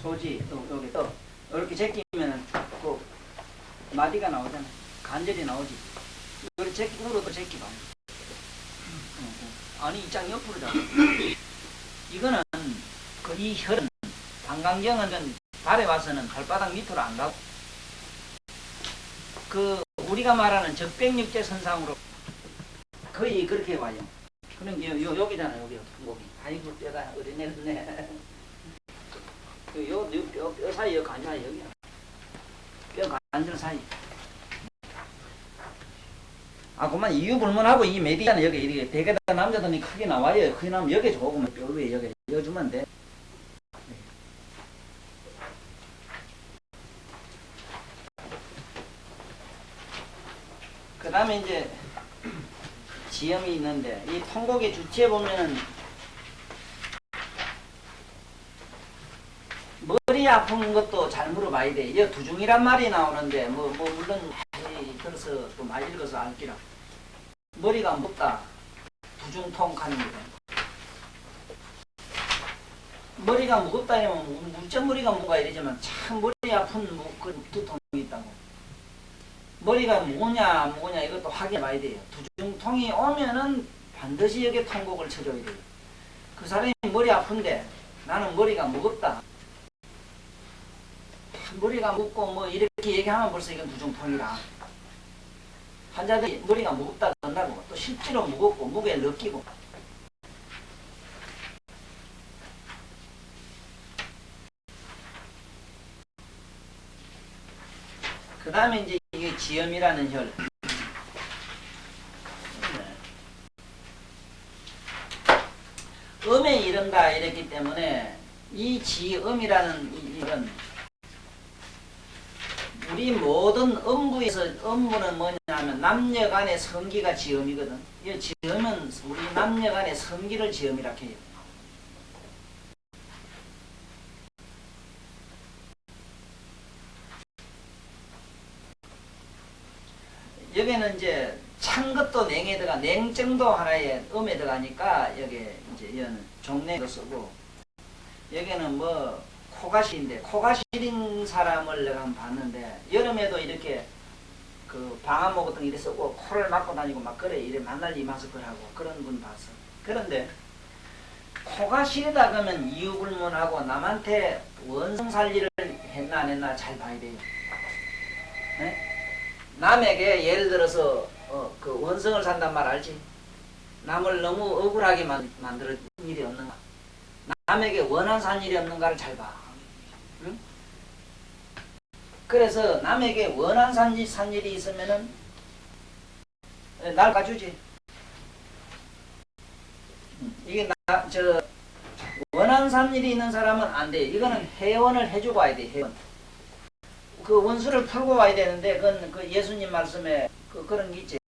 소지 여기 또 이렇게 제끼면 그 마디가 나오잖아. 간절히 나오지. 이걸 제끼으로도 제끼봐. 아니 이 장 옆으로 잡아. 이거는 이 혈은 방광경은 발에 와서는 발바닥 밑으로 안 가고 그 우리가 말하는 적백육제 선상으로 거의 그렇게 와요. 그럼 여기잖아 여기. 아이고 뼈가 어디 내렸네. 뼈 사이 간절 사이 여기야. 뼈 간절 사이. 아 그만 이유 불문하고 이 메디아는 여기 이렇게 대개다 남자들이 크게 나와요. 크게 나오면 여기 조금만 뼈 위에 여기 이어주면 돼. 그 다음에 이제 지염이 있는데 이 통곡의 주체에 보면은 머리 아픈 것도 잘 물어봐야 돼. 이 두중이란 말이 나오는데 뭐 물론 들어서 또 많이 읽어서 알기라. 머리가 무겁다. 두중통 하는 거다. 머리가 무겁다 하면 물적 머리가 무거워 이러지만 참 머리 아픈 그 두통이 있다고. 머리가 무거냐 안 무거냐 이것도 확인해봐야 돼요. 두중통이 오면은 반드시 여기에 통곡을 쳐줘야 돼요. 그 사람이 머리 아픈데 나는 머리가 무겁다. 머리가 무겁고 뭐 이렇게 얘기하면 벌써 이건 두중통이라. 환자들이 머리가 무겁다 그런다고 또 실제로 무겁고 무게 느끼고. 그 다음에 이제 이게 지염이라는 혈. 음에 이른다 이랬기 때문에 이 지음이라는 이런 우리 모든 음부에서 음부는 뭐냐면 남녀간의 성기가 지음이거든. 이 지음은 우리 남녀간의 성기를 지음이라 해요. 여기는 이제 찬 것도 냉에 들어가 냉정도 하나의 음에 들어가니까 여기 이제 이거는 종냉도 쓰고 여기는 뭐 코가 시린데 코가 시린 사람을 내가 한번 봤는데 여름에도 이렇게 그 방화모 같은 거 이래 쓰고 코를 막고 다니고 막 그래 이래 만날 이마스크를 하고 그런 분 봤어. 그런데 코가 시리다 그러면 이유불문하고 남한테 원성살리를 했나 안 했나 잘 봐야 돼요. 네? 남에게 예를 들어서 그 원성을 산단 말 알지? 남을 너무 억울하게 만들어 일이 없는가? 남에게 원한 산 일이 없는가를 잘 봐. 응? 그래서 남에게 원한 산 일이 있으면은 날 가주지. 이게 원한 산 일이 있는 사람은 안 돼. 이거는 회원을 해주고 와야 돼. 회원. 그 원수를 풀고 와야 되는데 그건 그 예수님 말씀에 그런 게 있지.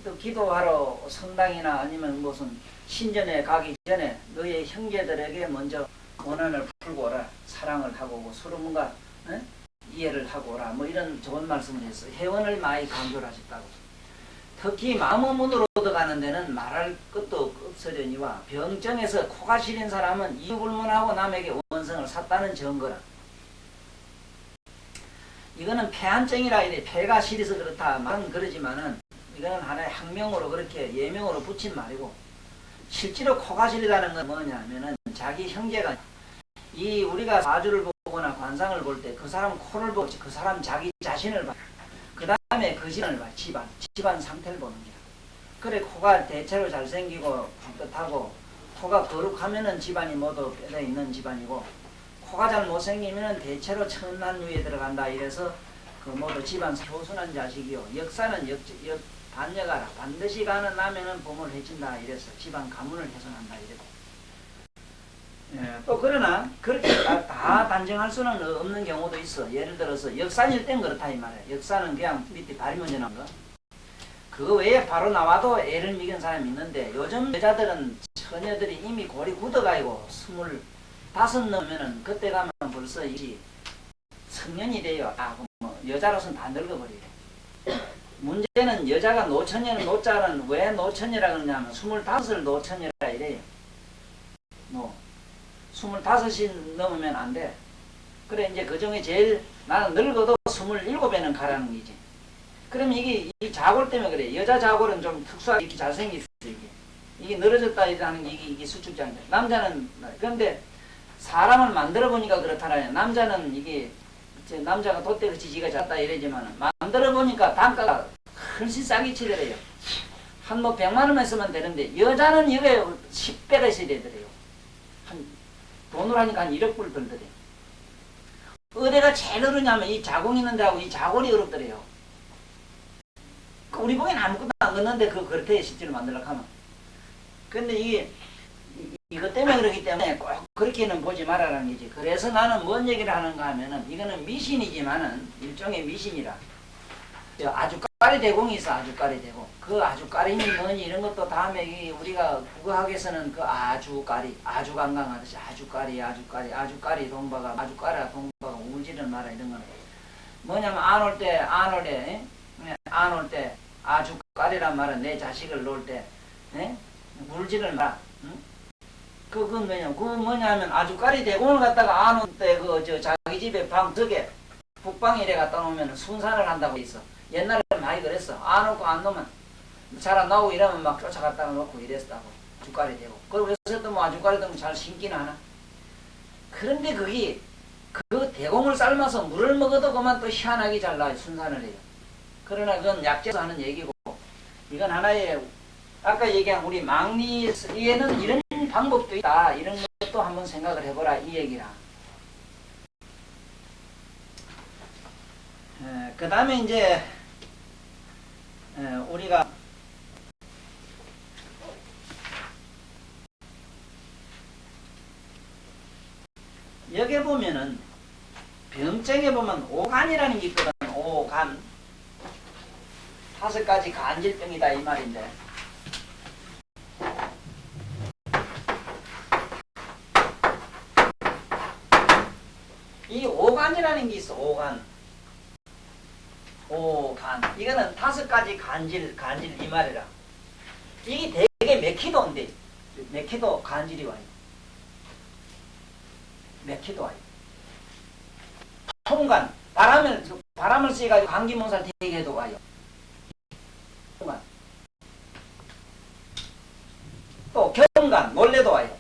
또 기도하러 성당이나 아니면 무슨 신전에 가기 전에 너의 형제들에게 먼저 원한을 풀고 오라. 사랑을 하고 오고 서로 뭔가 이해를 하고 오라. 뭐 이런 좋은 말씀을 했어요. 회원을 많이 강조를 하셨다고. 특히 마음의 문으로 들어가는 데는 말할 것도 없으려니와 병정에서 코가 시린 사람은 이유불문하고 남에게 원성을 샀다는 증거라. 이거는 폐한증이라 이래. 폐가 시려서 그렇다 말은 그러지만은 이거는 하나의 학명으로 그렇게 예명으로 붙인 말이고 실제로 코가 시리다는 건 뭐냐면은 자기 형제가 이 우리가 사주를 보거나 관상을 볼 때 그 사람 코를 보고 그 사람 자기 자신을 봐. 그 다음에 그 집안을 봐. 집안 상태를 보는 거야. 그래 코가 대체로 잘생기고 반듯하고 코가 거룩하면은 집안이 모두 뼈대 있는 집안이고 코가 잘 못생기면은 대체로 천난유에 들어간다 이래서 그 모두 집안 효순한 자식이요. 역사는 반여가라. 반드시 가는 나면은 부모를 해친다 이래서 집안 가문을 훼손한다 이래고. 예, 또 그러나 그렇게 다 단정할 수는 없는 경우도 있어. 예를 들어서 역산일 땐 그렇다 이 말이야. 역사는 그냥 밑에 발이 먼저 나온 거. 그거 외에 바로 나와도 애를 미긴 사람이 있는데 요즘 여자들은 처녀들이 이미 골이 굳어가지고 25 넘으면은 그때 가면 벌써 이 성년이 돼요. 뭐 여자로서는 다 늙어버려요. 문제는 여자가 노처녀는 노자는 왜 노처녀라 그러냐면 25을 노처녀라 이래요. 뭐 25이 넘으면 안 돼. 그래 이제 그 중에 제일 나는 늙어도 27에는 가라는 거지. 그럼 이게 이 자골 때문에 그래. 여자 자골은 좀 특수하게 이렇게 잘생겼어 이게 늘어졌다 이라는 게 이게 수축장애. 남자는 그런데 사람을 만들어 보니까 그렇잖아요. 남자는 이게 남자가 돛대같이 지가 작다 이러지만 만들어 보니까 단가가 훨씬 싸게 치더래요. 한 뭐 100만 원만 쓰면 되는데 여자는 이게 10배가 있어야 되더래요. 한 돈으로 하니까 한 1억 불 들더래요. 어디가 제일 어렵냐면 이 자궁 있는 데하고 이 자골이 어렵더래요. 우리 보기엔 아무것도 안 걷는데 그렇대 실제로 만들려고 하면. 근데 이것 때문에 그렇기 때문에 꼭 그렇게는 보지 말아라는 거지. 그래서 나는 뭔 얘기를 하는가 하면은 이거는 미신이지만은 일종의 미신이라. 아주까리 대공이 있어. 아주까리 대공. 그 아주까리니 뭐니 이런 것도 다음에 우리가 국어학에서는 그 아주까리 아주강강하듯이 아주까리 동바가 아주까라 동바가 울지는 마라 이런 거는 뭐냐면 안 올 때 아주까리란 말은 내 자식을 놓을 때 울지를 마라. 응? 그건 뭐냐면 아주까리 대공을 갖다가 안 올 때 자기 집에 방석에 북방에 이래 갖다 놓으면 순산을 한다고 있어. 옛날에 많이 그랬어. 안 오고 안 놓으면 잘 안 나오고 이러면 막 쫓아갔다가 놓고 이랬다고. 아주까리 되고. 그리고 그래서 또 뭐 아주까리 되면 잘 신기는 하나. 그런데 그 대공을 삶아서 물을 먹어도 그만 또 희한하게 잘 나와요. 순산을 해요. 그러나 그건 약재에서 하는 얘기고 이건 하나의 아까 얘기한 우리 망리에는 이런 방법도 있다. 이런 것도 한번 생각을 해보라 이 얘기라. 그 다음에 이제 우리가 여기 보면은 병증에 보면 오간이라는 게 있거든. 오간 5가지 간질병이다 이 말인데 이 오간이라는 게 있어. 오간 이거는 5가지 간질 이 말이라. 이게 되게 맥히도인데 맥히도 간질이 와요. 맥히도 와요. 통간 바람을 쐬가지고 감기몸살 되게 해도 와요. 통간 또 경간 몰래도 와요.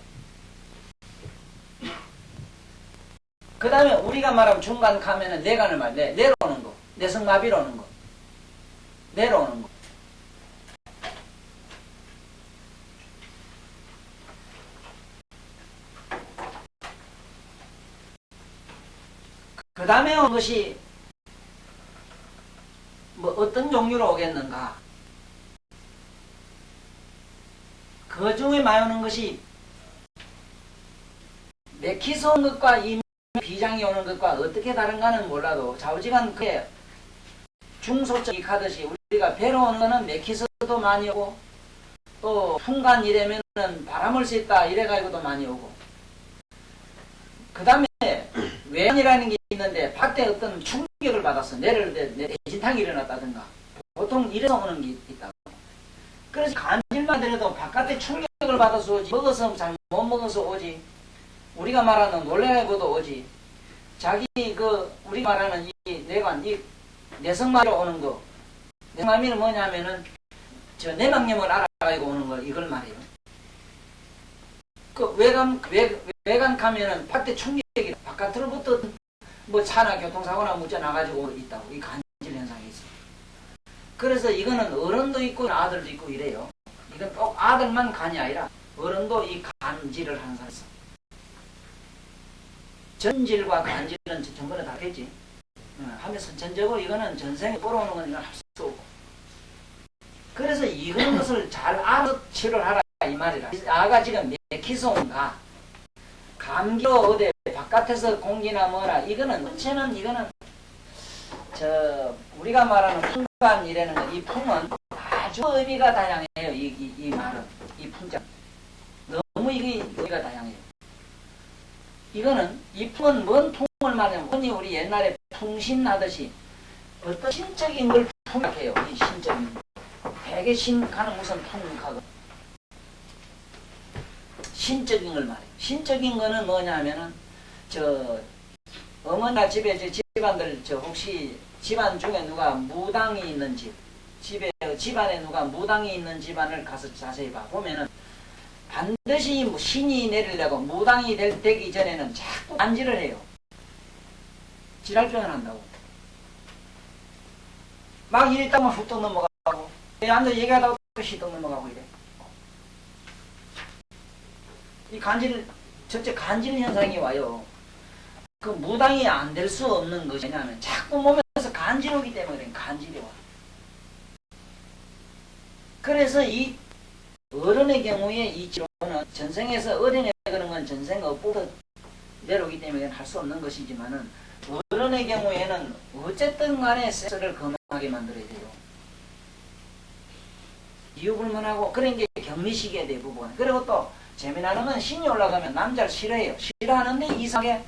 그 다음에 우리가 말하면 중간 가면은 내간을 내려오는 거. 내성마비로 오는 거. 내려오는 거. 그 다음에 오는 것이 뭐 어떤 종류로 오겠는가. 그 중에 많이 오는 것이 맥히서 온 것과 이 비장이 오는 것과 어떻게 다른가는 몰라도 좌우지간 그게 중소적이 하듯이 우리가 배로 오는 거는 맥히서도 많이 오고 또 풍간 이래면은 바람을 쐈다 이래가지고도 많이 오고 그 다음에 외환이라는 게 있는데 밖에 어떤 충격을 받았어. 내진탕이 일어났다든가 보통 이래서 오는 게 있다고. 그래서 간질만 들어도 바깥에 충격을 받아서 오지 먹어서 잘 못 먹어서 오지 우리가 말하는 놀래고도 오지 자기 우리가 말하는 이 내관 내성마비로 오는 거. 내성마비는 뭐냐면은 내막염을 알아가지고 오는 거 이걸 말해요. 그 외관 가면은 밖에 충격이 바깥으로부터 뭐 차나 교통사고나 무죄 나가지고 있다고 이 간질 현상이 있어. 그래서 이거는 어른도 있고 아들도 있고 이래요. 이건 꼭 아들만 간이 아니라 어른도 이 간질을 하는 사람이 있어. 전질과 간질은 전부 다 다르겠지. 하면서 전적으로 이거는 전생에 보러오는 건 이건 할 수 없고. 그래서 이런 것을 잘 알아서 치료를 하라 이 말이라. 아가 지금 맥히송가 감기로 어디 바깥에서 공기나 뭐나 이거는 전체는 이거는 우리가 말하는 풍간 이라는 거 이 풍은 아주 의미가 다양해요. 이 말은 이 풍자 너무 이게 의미가 다양해요. 이거는 이 풍은 뭔 풍을 말하냐면 흔히 우리 옛날에 풍신하듯이 어떤 신적인 걸 풍각해요. 이 신적인 되게 신가는 무슨 풍하고 신적인 걸 말해요. 신적인 거는 뭐냐면은 어머니가 집에 집안들 혹시 집안 중에 누가 무당이 있는 집안에 누가 무당이 있는 집안을 가서 자세히 봐 보면은 반드시 신이 내리려고 무당이 되기 전에는 자꾸 간질을 해요. 지랄병을 한다고. 막 이리 있다면 훅 넘어가고 앉아 얘기하다가 또 시동 넘어가고 이래. 이 첫째 간질 현상이 와요. 그 무당이 안 될 수 없는 것이 왜냐하면 자꾸 몸에서 간질 오기 때문에 간질이 와. 그래서 이 어른의 경우에 이 치료는 전생에서 어린애 그런 건 전생 업부터 내려오기 때문에 할 수 없는 것이지만은 어른의 경우에는 어쨌든 간에 섹스를 건강하게 만들어야 돼요. 이유불문하고 그런 게 격리시기에 대부분. 그리고 또 재미나는 건 신이 올라가면 남자를 싫어해요. 싫어하는데 이상하게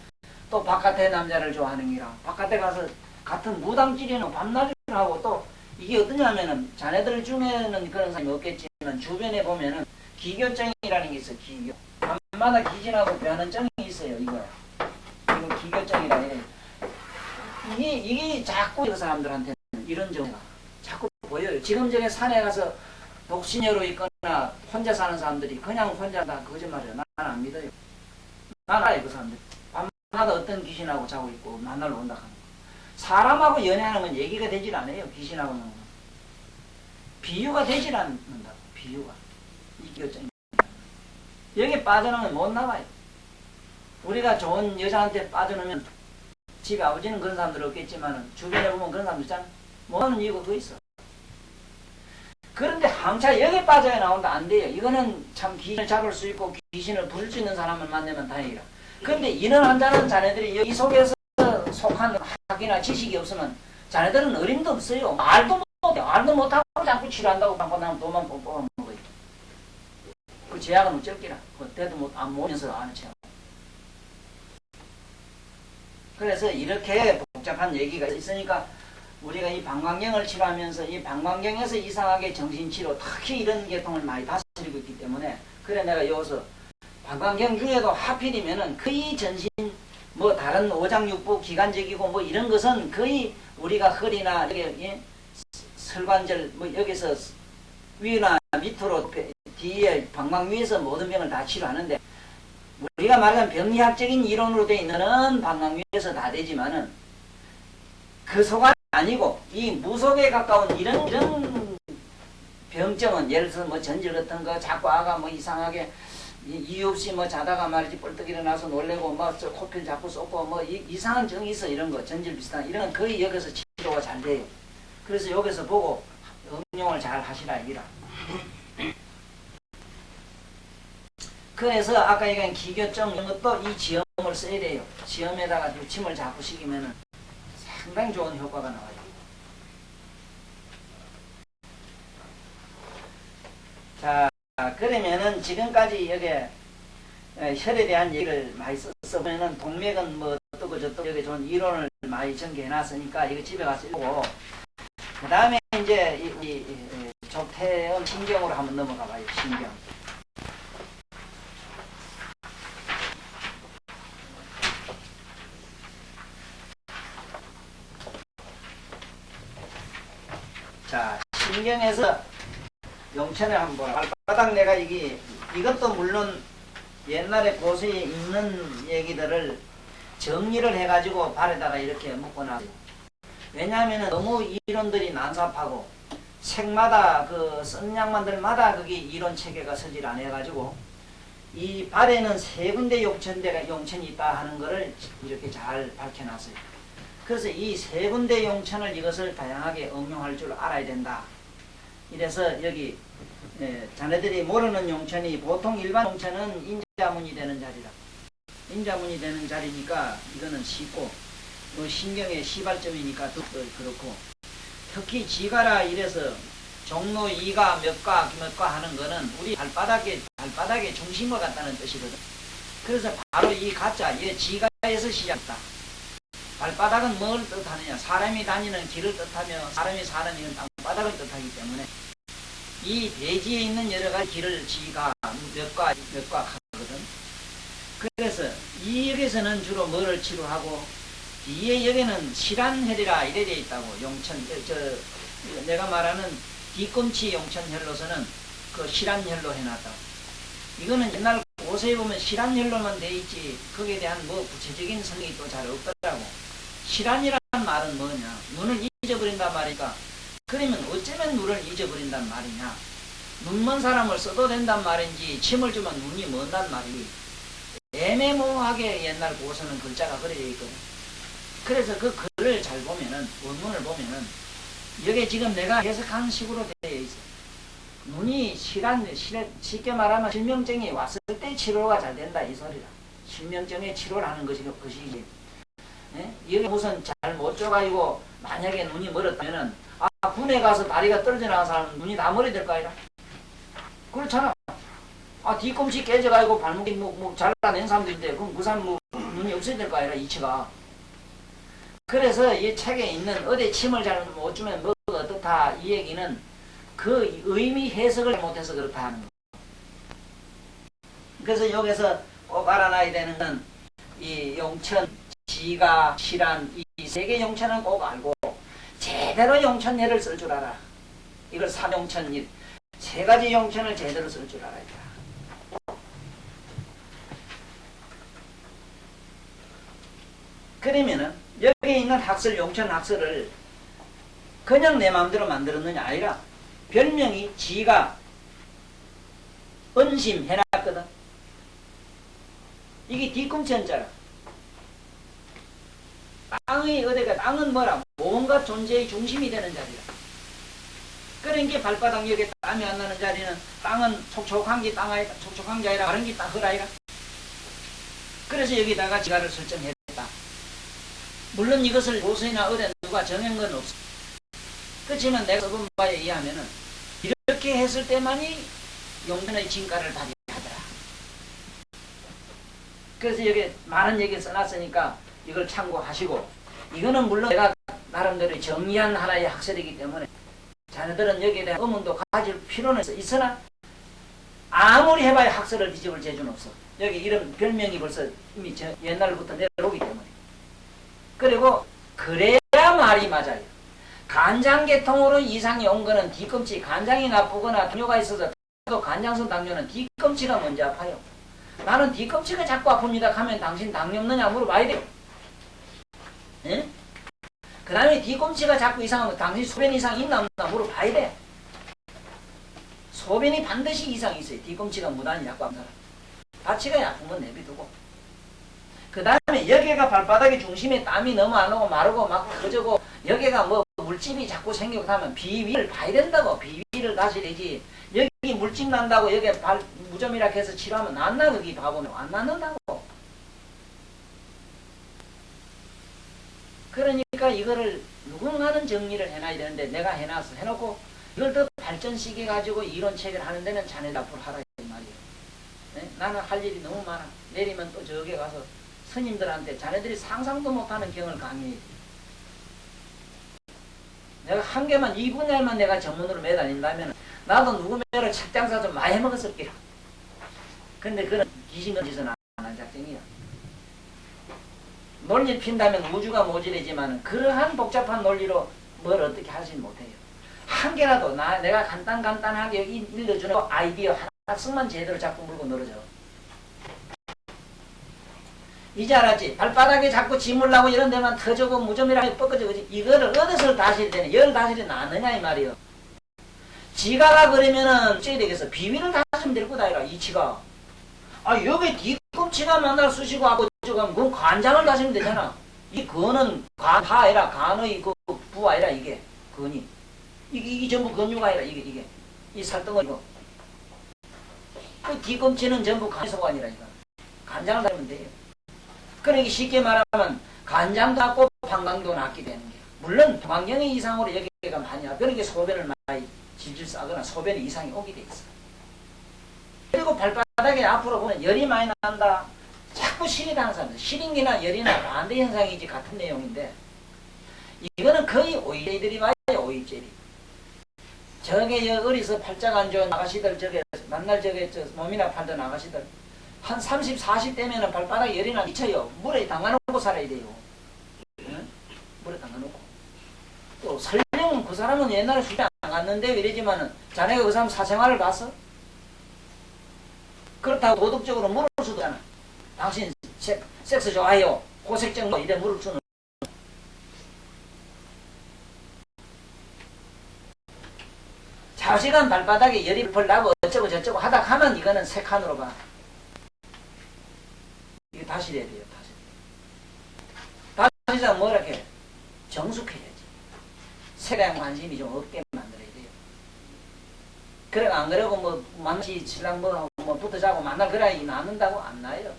또 바깥에 남자를 좋아하는 기라. 바깥에 가서 같은 무당끼리는 밤낮을 하고 또 이게 어떠냐면은 자네들 중에는 그런 사람이 없겠지만 주변에 보면은 기교증이라는 게 있어요. 기교. 밤마다 기진하고 배하는 증이 있어요. 이거야. 이거 기교증이라 해요. 이게 자꾸 그 사람들한테는 이런 증가 자꾸 보여요. 지금 저게 산에 가서 독신녀로 있거나 혼자 사는 사람들이 그냥 혼자 다 거짓말이에요. 나는 안 믿어요. 나는 알아요. 그 사람들. 밤마다 어떤 귀신하고 자고 있고 만날 온다 하는 거. 사람하고 연애하는 건 얘기가 되질 않아요. 귀신하고는. 비유가 되질 않는다고. 비유가. 이 교정이. 여기에 빠져나오면 못 나가요. 우리가 좋은 여자한테 빠져나오면 집에 아버지는 그런 사람들 없겠지만 주변에 보면 그런 사람들 있잖아. 뭐하는 이유가 더 있어. 그런데 항상 여기에 빠져야 나온다. 안 돼요. 이거는 참 귀신을 잡을 수 있고 귀신을 부를 수 있는 사람을 만나면 다행이라. 그런데 이런 환자는 자네들이 여기 속에서 속한 학이나 지식이 없으면 자네들은 어림도 없어요. 알도 못해. 알도 못하고 자꾸 치료한다고 하고 나면 돈만 뽑아 먹어요. 그 제약은 어쩔 기라. 그때도 안 모면서 아는 체험. 그래서 이렇게 복잡한 얘기가 있으니까 우리가 이 방광경을 치료하면서 이 방광경에서 이상하게 정신치료 특히 이런 계통을 많이 다스리고 있기 때문에 그래 내가 여기서 방광경 중에도 하필이면은 거의 전신 뭐 다른 오장육부 기관적이고 뭐 이런 것은 거의 우리가 허리나 여기 설관절 뭐 여기서 위나 밑으로 뒤에 방광 위에서 모든 병을 다 치료하는데 우리가 말하는 병리학적인 이론으로 되어 있는 방광 위에서 다 되지만은 그 속안이 아니고 이 무속에 가까운 이런 병증은 예를 들어서 뭐 전질 같은 거 자꾸 아가 뭐 이상하게 이유 없이 뭐 자다가 말이지 뻘떡 일어나서 놀래고 뭐 저 코피를 자꾸 쏟고 뭐 이상한 증이 있어. 이런 거 전질 비슷한 이런 건 거의 여기서 치료가 잘 돼요. 그래서 여기서 보고 응용을 잘 하시라 이라. 그래서 아까 얘기한 기교증 이런 것도 이 지엄을 써야 돼요. 지엄에다가 침을 자꾸 시키면은 상당히 좋은 효과가 나와요. 자, 그러면은 지금까지 여기 혈에 대한 얘기를 많이 써보면은 동맥은 뭐 어떻고 저떻고 여기 좋은 이론을 많이 전개해놨으니까 이거 집에 가서 읽고 그 다음에 이제 이 족태음 신경으로 한번 넘어가 봐요. 신경. 자, 신경에서 용천을 한번 보라. 발바닥 내가 이것도 물론 옛날에 고수에 있는 얘기들을 정리를 해가지고 발에다가 이렇게 묶어놨어요. 왜냐하면 너무 이론들이 난삽하고 책마다 그 쓴 양반들마다 그게 이론 체계가 서질 안 해가지고 이 발에는 세 군데 용천이 있다 하는 거를 이렇게 잘 밝혀놨어요. 그래서 이 세 군데 용천을 이것을 다양하게 응용할 줄 알아야 된다. 이래서 여기 자네들이 모르는 용천이 보통 일반 용천은 인자문이 되는 자리라. 인자문이 되는 자리니까 이거는 쉽고 신경의 시발점이니까 더 그렇고 특히 지가라 이래서 종로 2가 몇 가 하는 거는 우리 발바닥의 중심을 갖다는 뜻이거든. 그래서 바로 이 가짜 이 지가에서 시작다. 발바닥은 뭘 뜻하느냐? 사람이 다니는 길을 뜻하며 사람이 사는 이런 땅바닥을 뜻하기 때문에 이 대지에 있는 여러 가지 길을 지가 몇 과 하거든. 그래서 이 역에서는 주로 뭐를 치료하고 뒤에 여기는 실안혈이라 이래 돼 있다고. 용천 내가 말하는 뒤꿈치 용천혈로서는 그 실안혈로 해놨다고. 이거는 옛날 고서에 보면 실안혈로만 돼 있지 거기에 대한 뭐 구체적인 설명이 또 잘 없더라고. 실안이란 말은 뭐냐? 눈을 잊어버린단 말이니까. 그러면 어쩌면 눈을 잊어버린단 말이냐? 눈먼 사람을 써도 된단 말인지 침을 주면 눈이 먼단 말이지. 애매모호하게 옛날 고서는 글자가 그려져 있거든. 그래서 그 글을 잘 보면은 원문을 보면은 여기 지금 내가 해석한 식으로 되어 있어. 눈이 쉽게 말하면 실명증이 왔을 때 치료가 잘 된다 이 소리라. 실명증에 치료를 하는 것이지. 예? 여기 우선 잘 못 줘가지고 만약에 눈이 멀었다면은 군에 가서 다리가 떨어져 나간 사람은 눈이 다 멀어야 될 거 아니라. 그렇잖아. 뒤꿈치 깨져가지고 발목이 잘라낸 사람도 있는데 그럼 그 사람 눈이 없어야 될 거 아니라 이치가. 그래서 이 책에 있는 어디 침을 잘 못 주면 뭐가 어떻다 이 얘기는 그 의미 해석을 못해서 그렇다 하는 거. 그래서 여기서 꼭 알아놔야 되는 건 이 용천, 지가, 실안 이 세 개 용천은 꼭 알고 제대로 용천예를 쓸 줄 알아. 이걸 삼용천일 세 가지 용천을 제대로 쓸 줄 알아야 돼. 그러면은 여기 있는 학설 용천 학설을 그냥 내 마음대로 만들었느냐 아니라 별명이 지가 은심 해놨거든. 이게 뒤꿈치 한자라. 땅의 어디가 땅은 뭐라 뭔가 존재의 중심이 되는 자리라. 그러니까 발바닥 여기 땀이 안 나는 자리는 땅은 촉촉한 게 땅 아니라 촉촉한 게 아니라 다른 게 땅 흙 아니라. 그래서 여기다가 지가를 설정했다. 물론 이것을 고서나 어디 누가 정한 건 없어. 그렇지만 내가 써본 바에 의하면은 이렇게 했을 때만이 용천의 진가를 발휘하더라. 그래서 여기 많은 얘기를 써놨으니까 이걸 참고하시고, 이거는 물론 내가 나름대로 정리한 하나의 학설이기 때문에 자네들은 여기에 대한 의문도 가질 필요는 있으나 아무리 해봐야 학설을 뒤집을 재주는 없어. 여기 이런 별명이 벌써 이미 옛날부터 내려오기 때문에. 그리고 그래야 말이 맞아요. 간장계통으로 이상이 온 거는 뒤꿈치, 간장이 나쁘거나 당뇨가 있어서 또 간장성 당뇨는 뒤꿈치가 먼저 아파요. 나는 뒤꿈치가 자꾸 아픕니다 하면 당신 당뇨 없느냐 물어봐야 돼요. 예? 그 다음에 뒤꿈치가 자꾸 이상한 거 당신 소변 이상 있나 없나 물어봐야 돼. 소변이 반드시 이상이 있어요. 뒤꿈치가 무단히 자꾸 아픈 사람. 바치가 아픈 건 내비두고. 그 다음에 여기가 발바닥의 중심에 땀이 너무 안 오고 마르고 막 터지고 여기가 뭐 물집이 자꾸 생기고 하면 비위를 봐야 된다고. 비위를 다시 내지. 여기 물집 난다고 여기 무좀이라 해서 치료하면 안 나. 거기 봐보면 안 낫는다고. 그러니까 이거를 누군가는 정리를 해놔야 되는데 내가 해놓고 이걸 더 발전시켜가지고 이론체계를 하는 데는 자네들 앞으로 하라 이 말이에요. 네? 나는 할 일이 너무 많아. 내리면 또 저기 가서 스님들한테 자네들이 상상도 못하는 경을 강의해. 내가 한 개만 이 분야에만 내가 전문으로 매다닌다면 나도 누구매를 책장사 좀 많이 해먹었을 게야. 근데 그런 귀신 같은 짓은 안 한 작정이야. 논리 핀다면 우주가 모질해지만 그러한 복잡한 논리로 뭘 어떻게 하지 못해요. 한 개라도 내가 간단하게 여기 일러주는 아이디어 하나씩만 제대로 자꾸 물고 늘어져. 이제 알았지? 발바닥에 자꾸 지물라고 이런 데만 터지고 무좀이라고 뻗어져. 이거를 어디서 다시 되냐? 열 다시 나느냐 이 말이요. 지가라 그러면은 어찌 되겠어? 비위를 다시면 될 거다 이라 이치가. 여기 뒤꿈치가 만날 쑤시고 하고 저건 그건 간장을 다시면 되잖아. 이 근은 간파 아니라 간의 그 부 아니라 이게 근이. 이게 전부 근육 아니라 이게 이 살덩어리고. 그 뒤꿈치는 전부 간소가 아니라니까. 간장을 다시면 돼요. 그러니까 쉽게 말하면 간장도 낫고 방광도 낫게 되는 게. 물론 환경의 이상으로 여기가 많이 와. 그러니까 소변을 많이 질질 싸거나 소변에 이상이 오게 돼 있어. 그리고 발바닥에 앞으로 보면 열이 많이 난다. 자꾸 실이 나는 사람들. 실인기나 열이나 반대 현상이지 같은 내용인데 이거는 거의 오이제들이 와요. 오이제리. 저게 어리서 팔자가 안 좋은 아가씨들 저게 맨날 저게 몸이나 팔던 아가씨들 한 30, 40 되면은 발바닥에 열이 나 미쳐요. 물에 담가놓고 살아야 돼요. 물에 담가놓고. 또 설령 그 사람은 옛날에 술이 안 갔는데 이러지만은 자네가 그 사람 사생활을 봤어? 그렇다고 도덕적으로 물을 수도 없잖아. 당신 섹스 좋아해요. 고색정 뭐 이래 물을 수는. 좌시간 발바닥에 열이 벌 나고 어쩌고 저쩌고 하다 하면 이거는 세 칸으로 봐. 이거 다시 해야 돼요. 다시 뭐라 해? 정숙해야지. 색에 관심이 좀 없게 만들어야 돼요. 그래 안 그러고 뭐 만나시 신랑 뭐 붙어 자고 만날 그래 낳는다고 안 나요.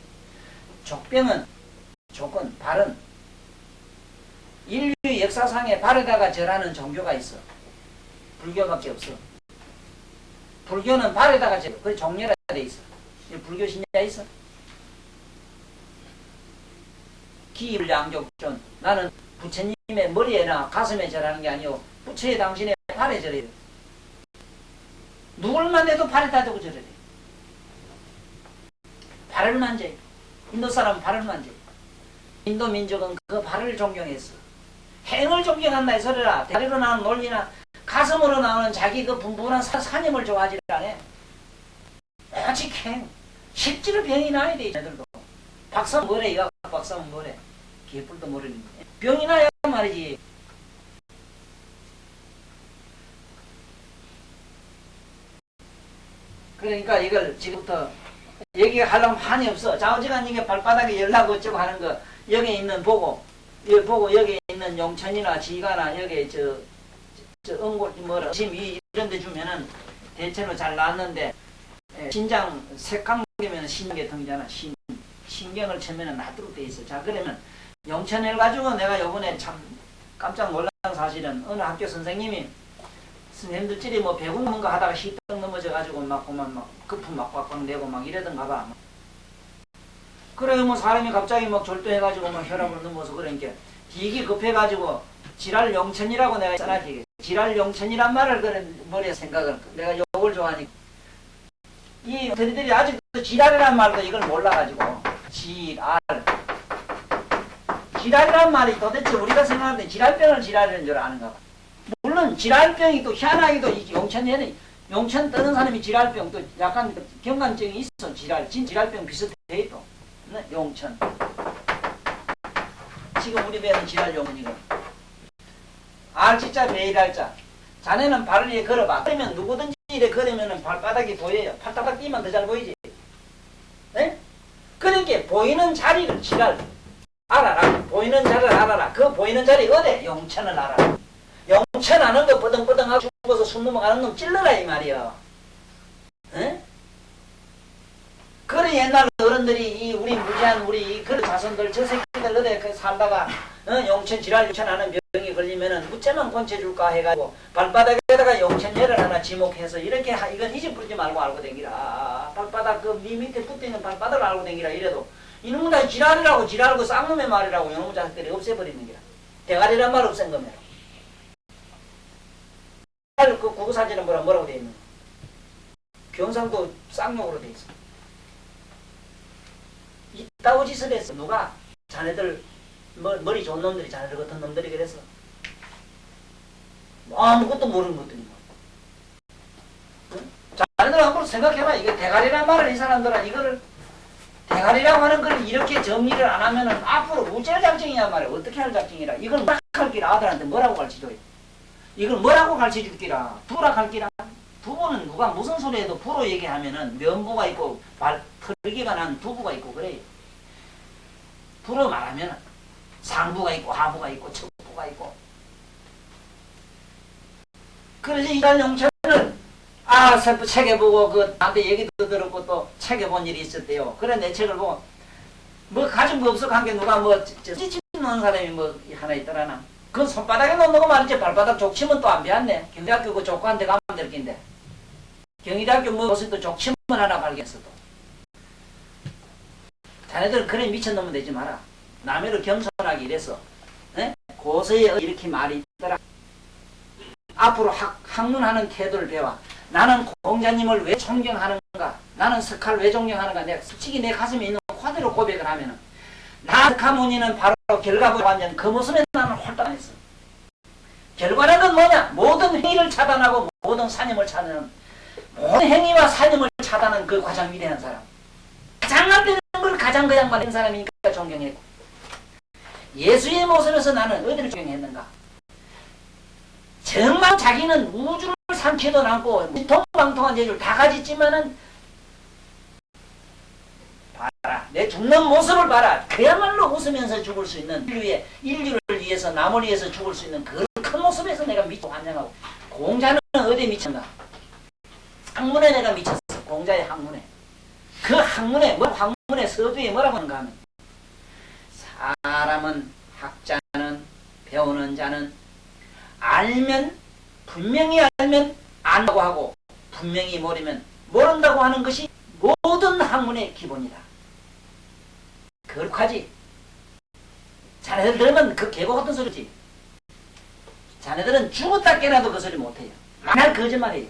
족병은 조건 발은 인류 역사상에 발에다가 절하는 종교가 있어. 불교밖에 없어. 불교는 발에다가 절. 그 종려라 돼 있어. 불교 신자 있어? 기불양족존. 나는 부처님의 머리에나 가슴에 절하는 게 아니고 부처의 당신의 발에 절해요. 누굴 만나도 발에다 두고 절해야 돼. 발을 만져. 인도 사람은 발을 만져. 인도 민족은 그 발을 존경했어. 행을 존경한다 이 소리라. 다리로 나오는 논리나 가슴으로 나오는 자기 그 분분한 사념을 좋아하지 않아. 오직 행. 실제로 병이 나야 돼. 애들도. 박사는 뭐래 이거 박사는 뭐래. 개뿔도 모르는데. 병이 나야 말이지. 그러니까 이걸 지금부터 얘기하려면 한이 없어. 좌우지간 이게 발바닥에 열나고 어쩌고 하는 거 여기 있는 보고 여기 있는 용천이나 지가나 여기 저 응골 뭐라 심 이런 데 주면은 대체로 잘 나왔는데 신장 색강기면 신경통이잖아. 신경을 쳐면은 놔두고 돼 있어. 자 그러면 용천을 가지고 내가 요번에 참 깜짝 놀란 사실은 어느 학교 선생님이 선생님들끼리 뭐 배구 뭔가 하다가 시떡 넘어져가지고 막 그만 막 거품 막 꽉꽉 내고 막 이러던가 봐. 그래 뭐 사람이 갑자기 막 졸도해가지고 막 혈압을 넘어서 그러니까 기기 급해가지고 지랄 용천이라고 내가 써놨지. 지랄 용천이란 말을 그런 머리에 생각을 내가 욕을 좋아하니까 이 저희들이 아직도 지랄이란 말도 이걸 몰라가지고 지랄이란 말이 도대체 우리가 생각할 때 지랄병을 지랄이라는 줄 아는가 봐. 물론 지랄병이 또 희한하게도 용천에는 용천 떠는 사람이 지랄병 또 약간 경감증이 있어. 진지랄병 비슷해 또. 네? 용천. 지금 우리 배는 지랄용천이거든. 알지자 매일알자. 자네는 발을 이렇게 걸어봐. 그러면 누구든지 이렇게 걸으면 발바닥이 보여요. 발바닥 뛰면 더 잘 보이지. 네? 그러니까 보이는 자리를 지랄 알아라. 보이는 자리를 알아라. 그 보이는 자리 어디? 용천을 알아라. 용천 아는 거 뻐덩뻐덩하고 죽어서 숨 넘어가는 놈 찔러라 이 말이야. 에? 그래 옛날 어른들이 우리 무지한 우리 그 자손들 저 새끼들 어디 살다가 용천 지랄 용천하는 병이 걸리면은 무채만 권쳐줄까 해가지고 발바닥에다가 용천열을 하나 지목해서 이렇게 이건 잊어버리지 말고 알고 댕기라. 발바닥 그 밑에 붙어있는 발바닥을 알고 댕기라. 이래도 이놈은 다 지랄이라고 지랄고 쌍놈의 말이라고 이놈의 자식들이 없애버리는 게야. 대가리란 말 없앤 거면. 그 국어사전은 뭐라고 돼 있는 거야. 경상도 쌍욕으로 돼 있어. 이따구 짓을 했어. 누가? 자네들 머리 좋은 놈들이 자네들 같은 놈들이 그랬어. 아무것도 모르는 것들이 뭐. 응? 자네들 한번 생각해봐. 이게 대가리란 말을 이 사람들은 이거를 대가리라고 하는 걸 이렇게 정리를 안 하면은 앞으로 우째 작정이냐 말이야. 어떻게 할 작정이라. 이걸 뭐라고 할기라. 아들한테 뭐라고 가르치죠. 이걸 뭐라고 가르쳐줄 기라. 부라 갈기라. 부부는 누가 무슨 소리 해도 부로 얘기하면은 면부가 있고 털기가 난 두부가 있고 그래. 부로 말하면 상부가 있고 하부가 있고 척부가 있고. 그래서 이단 용천을 책에 보고 나한테 얘기도 들었고 또 책에 본 일이 있었대요. 그래 내 책을 보고 뭐 가진 거 없어 한 게 누가 찌치는 사람이 뭐 하나 있더라나. 그 손바닥에 놓는 거 말이지 발바닥 족치면 또 안 배웠네. 경희대학교 그 족구한테 가면 될 낀데. 경희대학교 무엇을 또 족치면 하나 발견했어 또. 자네들 그래 미친놈은 되지 마라. 남의를 겸손하게 이래서 고서에 이렇게 말이 있더라. 앞으로 학문하는 태도를 배워. 나는 공자님을 왜 존경하는가? 나는 석가를 왜 존경하는가? 내가 솔직히 내 가슴에 있는 화대로 고백을 하면은 나스카무니는 바로 결과를 완전 그 모습에 나는 홀딱했어. 결과는 건 뭐냐? 모든 행위를 차단하고 모든 사념을 차단하는, 모든 행위와 사념을 차단하는 그 가장 위대한 사람. 가장 안 되는 걸 가장 그 양반인 사람이니까 존경했고, 예수의 모습에서 나는 어디를 존경했는가? 정말 자기는 우주를 삼키도 않고 통방통한 재주를 다 가졌지만은 봐라, 내 죽는 모습을 봐라. 그야말로 웃으면서 죽을 수 있는, 인류를 위해서, 남을 위해서 죽을 수 있는 그 큰 모습에서 내가 미쳐 환영하고, 공자는 어디에 미쳤나? 학문에 내가 미쳤어. 공자의 학문에. 그 학문에, 학문의 서두에 뭐라고 하는가 하면, 사람은, 학자는, 배우는 자는 알면, 분명히 알면 안다고 하고, 분명히 모르면 모른다고 하는 것이 모든 학문의 기본이다. 거룩하지? 자네들 들으면 그 계곡 같은 소리지. 자네들은 죽었다 깨나도 그 소리 못해요. 만날 거짓말이에요.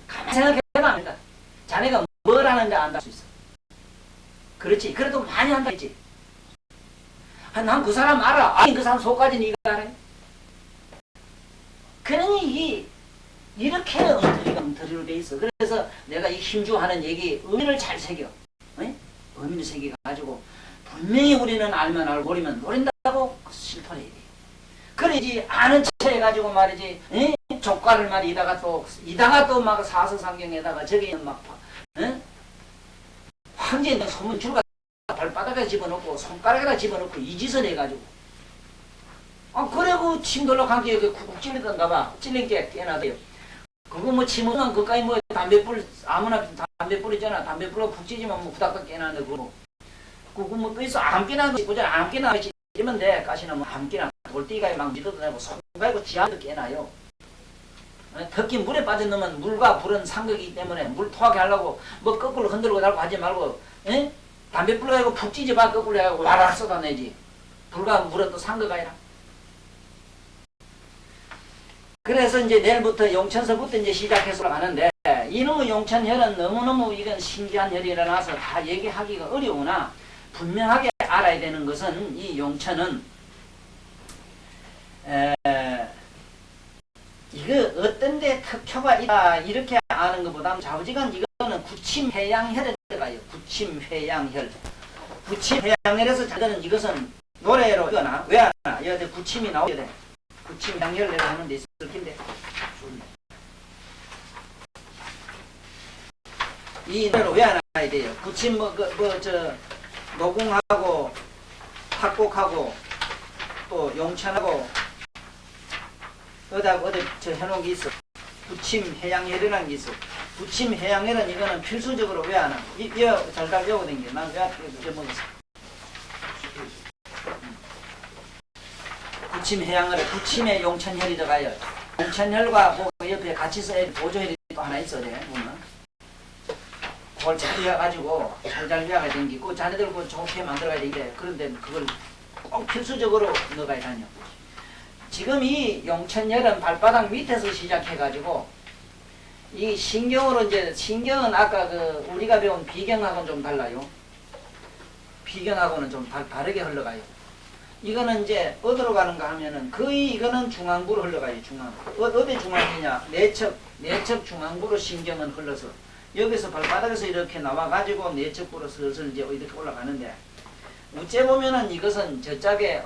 가만히 생각해봐 합니다. 자네가 뭘 하는지 안다 수 있어. 그렇지. 그래도 많이 한다 했지. 난 그 사람 알아. 아니 그 사람 속까지 네가 알아요? 그러니 이렇게 엉터리로 돼 있어. 그래서 내가 이 힘주하는 얘기 의미를 잘 새겨. 의미를 새겨가지고 분명히 우리는 알면 알고 모르면 모른다고 실토를 해야 돼. 그러지 아는 체 해가지고 말이지, 조과를 말이다가 또 막 사서상경에다가 저기 막 황제는 소문 줄가 발바닥에 집어넣고 손가락에다 집어넣고 이 짓을 해가지고, 그래고 침돌로 감기에 쿡쿡 찔리던가 봐. 찔린 게 깨나대요. 그거 뭐 침은 그까이 뭐 담배불 아무나 담배불 있잖아. 담배불로 푹 찌지면 뭐 후닥닥 깨나는데 그거 뭐 또 있어. 암기나 보자. 암기나 찌면 돼. 가시나 뭐 암기나 돌띠가 막 믿어도 되고 손가락으로 지하도 깨나요. 특히 물에 빠진 놈은 물과 불은 상극이기 때문에 물 토하게 하려고 뭐 거꾸로 흔들고 달고 하지 말고, 담배불로 해고 푹 찌지마. 거꾸로 해고 와라 쏟아내지. 불과 물은 또 상극 아니라. 그래서 이제 내일부터 용천서부터 이제 시작해서 가는데, 이놈의 용천혈은 너무너무 이건 신기한 혈이 일어나서 다 얘기하기가 어려우나, 분명하게 알아야 되는 것은 이 용천은 이거 어떤 데 특효가 있다 이렇게 아는 것보다 좌우지간 이거는 구침회양혈에 들어가요. 구침회양혈. 구침회양혈에서 자들은 이것은 노래로 이거나 왜 하나 여기 구침이 나오게 돼. 구침회양혈 내가 하는 데 있을 텐데 이 노래로 왜 안 해야 돼요? 구침 노궁하고 탁곡하고 또 용천하고 어디 저 해놓은 게 있어. 부침해양혈이라는 게 있어. 부침해양혈은 이거는 필수적으로 왜 안 하나? 이거 잘잘 외워댕겨. 난 왜 잊어먹었어. 부침해양혈에 부침에 용천혈이 들어가요. 용천혈과 뭐 옆에 같이 써야 보조혈이 또 하나 있어. 보면 그걸 잘 외워가지고 잘잘 외워야 댕기고 자네들 그 좋게 만들어가야 되는데 그런데 그걸 꼭 필수적으로 넣어가야 되냐. 지금 이 용천혈은 발바닥 밑에서 시작해가지고 이 신경으로 이제 신경은 아까 그 우리가 배운 비경하고는 좀 달라요. 비경하고는 좀 다르게 흘러가요. 이거는 이제 어디로 가는가 하면은 거의 이거는 중앙부로 흘러가요. 중앙. 어디 중앙이냐? 내측 중앙부로 신경은 흘러서 여기서 발바닥에서 이렇게 나와가지고 내측부로 슬슬 이제 이렇게 올라가는데 우째 보면은 이것은 저짝에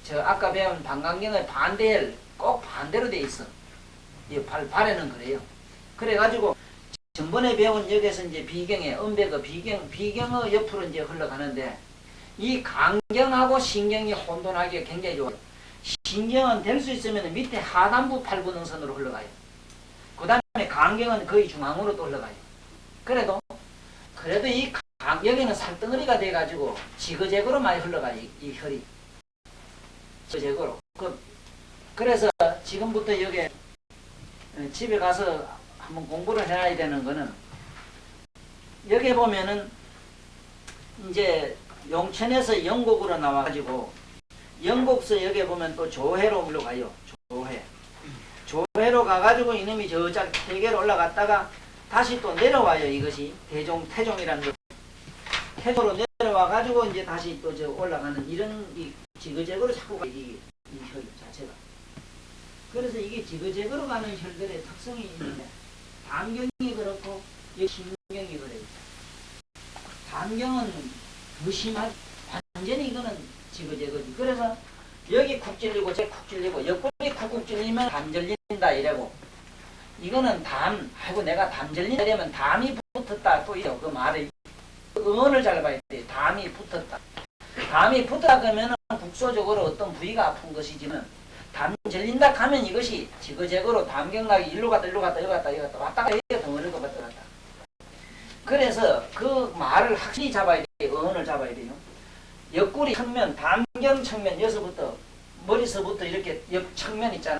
저 아까 배운 방광경의 반대를 꼭 반대로 돼 있어. 이 발에는 그래요. 그래가지고 전번에 배운 여기서 이제 비경의 음배가 비경의 옆으로 이제 흘러가는데 이 강경하고 신경이 혼돈하기가 굉장히 좋아요. 신경은 될 수 있으면 밑에 하단부 팔분응선으로 흘러가요. 그 다음에 강경은 거의 중앙으로 또 흘러가요. 그래도 이 여기는 살덩어리가 돼가지고 지그재그로 많이 흘러가요. 이 혈이. 지그재그로. 그래서 지금부터 여기 집에 가서 한번 공부를 해야 되는 거는 여기 보면은 이제 용천에서 영곡으로 나와가지고 영곡서 여기 보면 또 조회로 올라가요. 조회로 가가지고 이놈이 저짝 대계로 올라갔다가 다시 또 내려와요. 이것이 태종이라는 거. 태종으로 와가지고 이제 다시 또 저 올라가는 이런 이 지그재그로 자꾸 이 혈 자체가. 그래서 이게 지그재그로 가는 혈들의 특성이 있는데 담경이 그렇고 이 신경이 그래요. 담경은 더 심하지. 완전히 이거는 지그재그지. 그래서 여기 쿡 찔리고 저 쿡 찔리고 옆구리 쿡쿡 찔리면 담 절린다 이래고 이거는 아이고 내가 담 절린다 이러면 담이 붙었다 또 이래요. 그 말을 응언을 잘 봐야 돼. 담이 붙었다. 담이 붙었다 그러면은 국소적으로 어떤 부위가 아픈 것이지만 담 절린다 하면 이것이 지그재그로 담경락이 일로 갔다 일로 갔다 일로 갔다 일로 갔다 왔다 갔다 해야 덩어리가 왔다 갔다. 그래서 그 말을 확실히 잡아야 돼요. 응언을 잡아야 돼요. 옆구리 측면, 담경 측면, 여기서부터 머리서부터 이렇게 옆 측면 있잖아.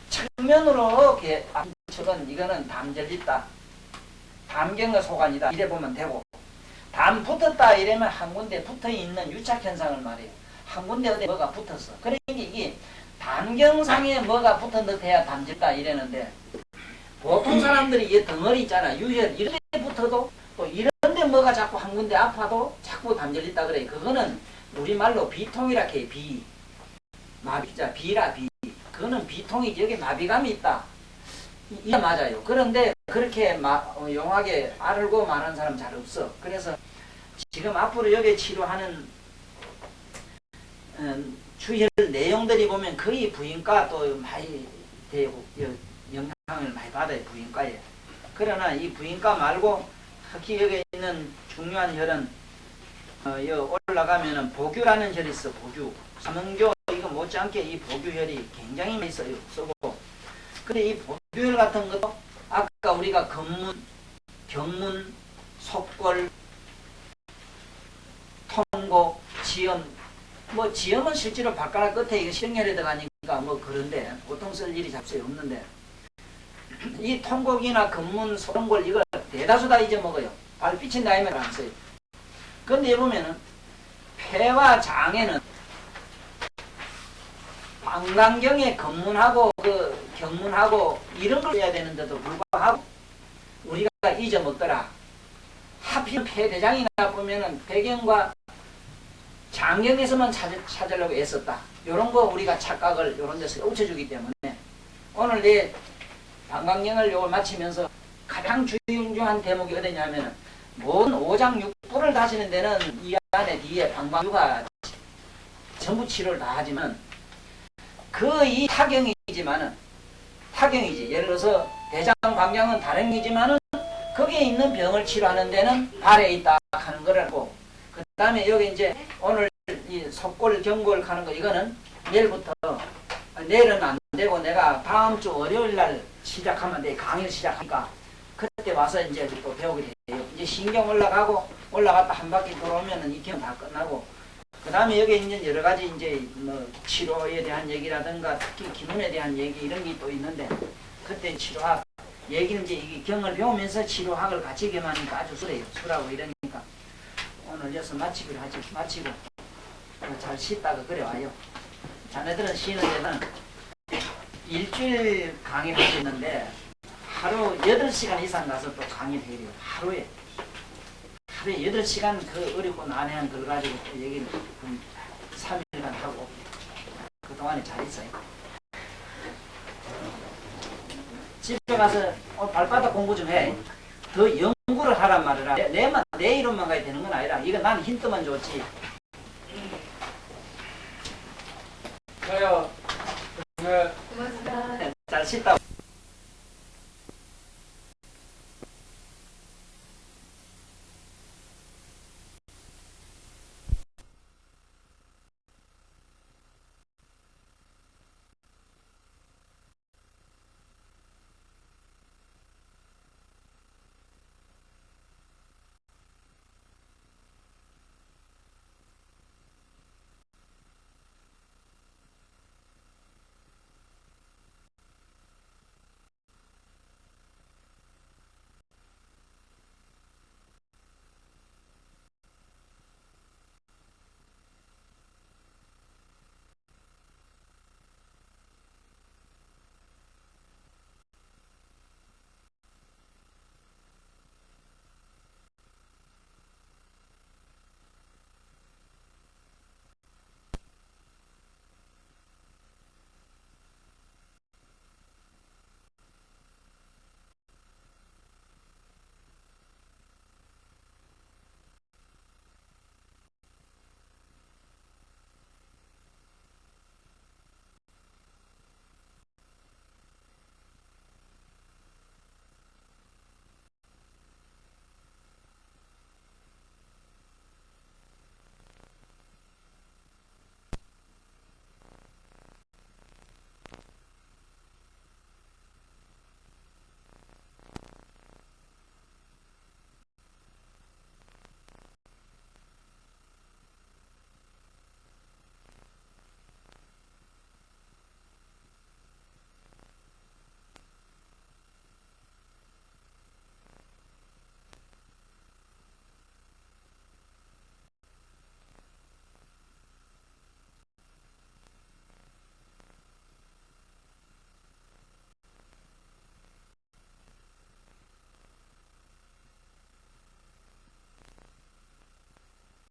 측면으로 이렇게 앞측은 이거는 담 절렸다. 담경과 소관이다. 이래 보면 되고 담 붙었다 이러면 한 군데 붙어 있는 유착 현상을 말해요. 한 군데 어디 뭐가 붙었어. 그러니까 이게 담경상에 뭐가 붙은 듯해야 담 절다 이랬는데 보통 사람들이 이 덩어리 있잖아. 유혈 이런 데 붙어도 또 이런 데 뭐가 자꾸 한 군데 아파도 자꾸 담 절렸다 그래. 그거는 우리말로 비통이라 해. 비. 마비자 비라 비. 그거는 비통이지. 여기 마비감이 있다. 이게 맞아요. 그런데 그렇게 용하게 알고 말하는 사람 잘 없어. 그래서 지금 앞으로 여기 치료하는 주혈 내용들이 보면 거의 부인과 또 많이 되고 영향을 많이 받아요. 부인과에. 그러나 이 부인과 말고 특히 여기 있는 중요한 혈은 여기 올라가면은 보규라는 혈이 있어. 보규. 삼형교 이거 못지않게 이 보규혈이 굉장히 많이 써요. 쓰고. 근데 이 보규혈 같은 것도 아까 우리가 건문, 경문, 속골, 통곡, 지염 뭐 지염은 실제로 발가락 끝에 이거 실행혈에 들어가니까 뭐 그런데 보통 쓸 일이 잡수에 없는데 이 통곡이나 건문, 속골 이걸 대다수 다 잊어먹어요. 발빛이 나이면 안 써요. 근데 보면은 폐와 장에는 방광경에 건문하고 그 경문하고 이런 걸 해야 되는데도 불구하고 우리가 잊어먹더라. 하필 폐대장이 나쁘면은 배경과 장경에서만 찾으려고 애썼다. 요런 거 우리가 착각을 요런 데서 웃혀주기 때문에 오늘 내 방광경을 요걸 마치면서 가장 중요한 대목이 어디냐면은 모든 오장육부를 다시는 데는 이 안에 뒤에 방광유가 전부 치료를 다 하지만 그 이 타경이지만은 타경이지. 예를 들어서 대장 방광은 다른이지만은 거기에 있는 병을 치료하는 데는 발에 있다 하는 거를 알고 그 다음에 여기 이제 오늘 이 속골 경골 하는 거 이거는 내일부터 내일은 안 되고 내가 다음 주 월요일 날 시작하면 돼. 강의를 시작하니까 그때 와서 이제 또 배우게 돼요. 이제 신경 올라갔다 한 바퀴 돌아오면은 이 경 다 끝나고 그 다음에 여기 이제 여러 가지 이제 뭐 치료에 대한 얘기라든가 특히 기문에 대한 얘기 이런 게 또 있는데 그때 치료학 얘기는 이제 이 경을 배우면서 치료학을 같이 겸하니까 아주 수래요. 수라고 이러니까 오늘 여기서 마치기로 하지. 마치고 잘 쉬다가 그래 와요. 자네들은 쉬는 데는 일주일 강의를 할 수 있는데 하루 8시간 이상 가서 또 강의를 해요. 하루에 8시간 그 어렵고 난해한 걸 가지고 또 얘기를 3일간 하고 그동안에 잘 있어요. 집에 가서 발바닥 공부 좀 해. 더 연구를 하란 말이라. 내 이론만 가야 되는 건 아니라 이거 나는 힌트만 줬지. 저요. 고맙습니다. 잘 씻다.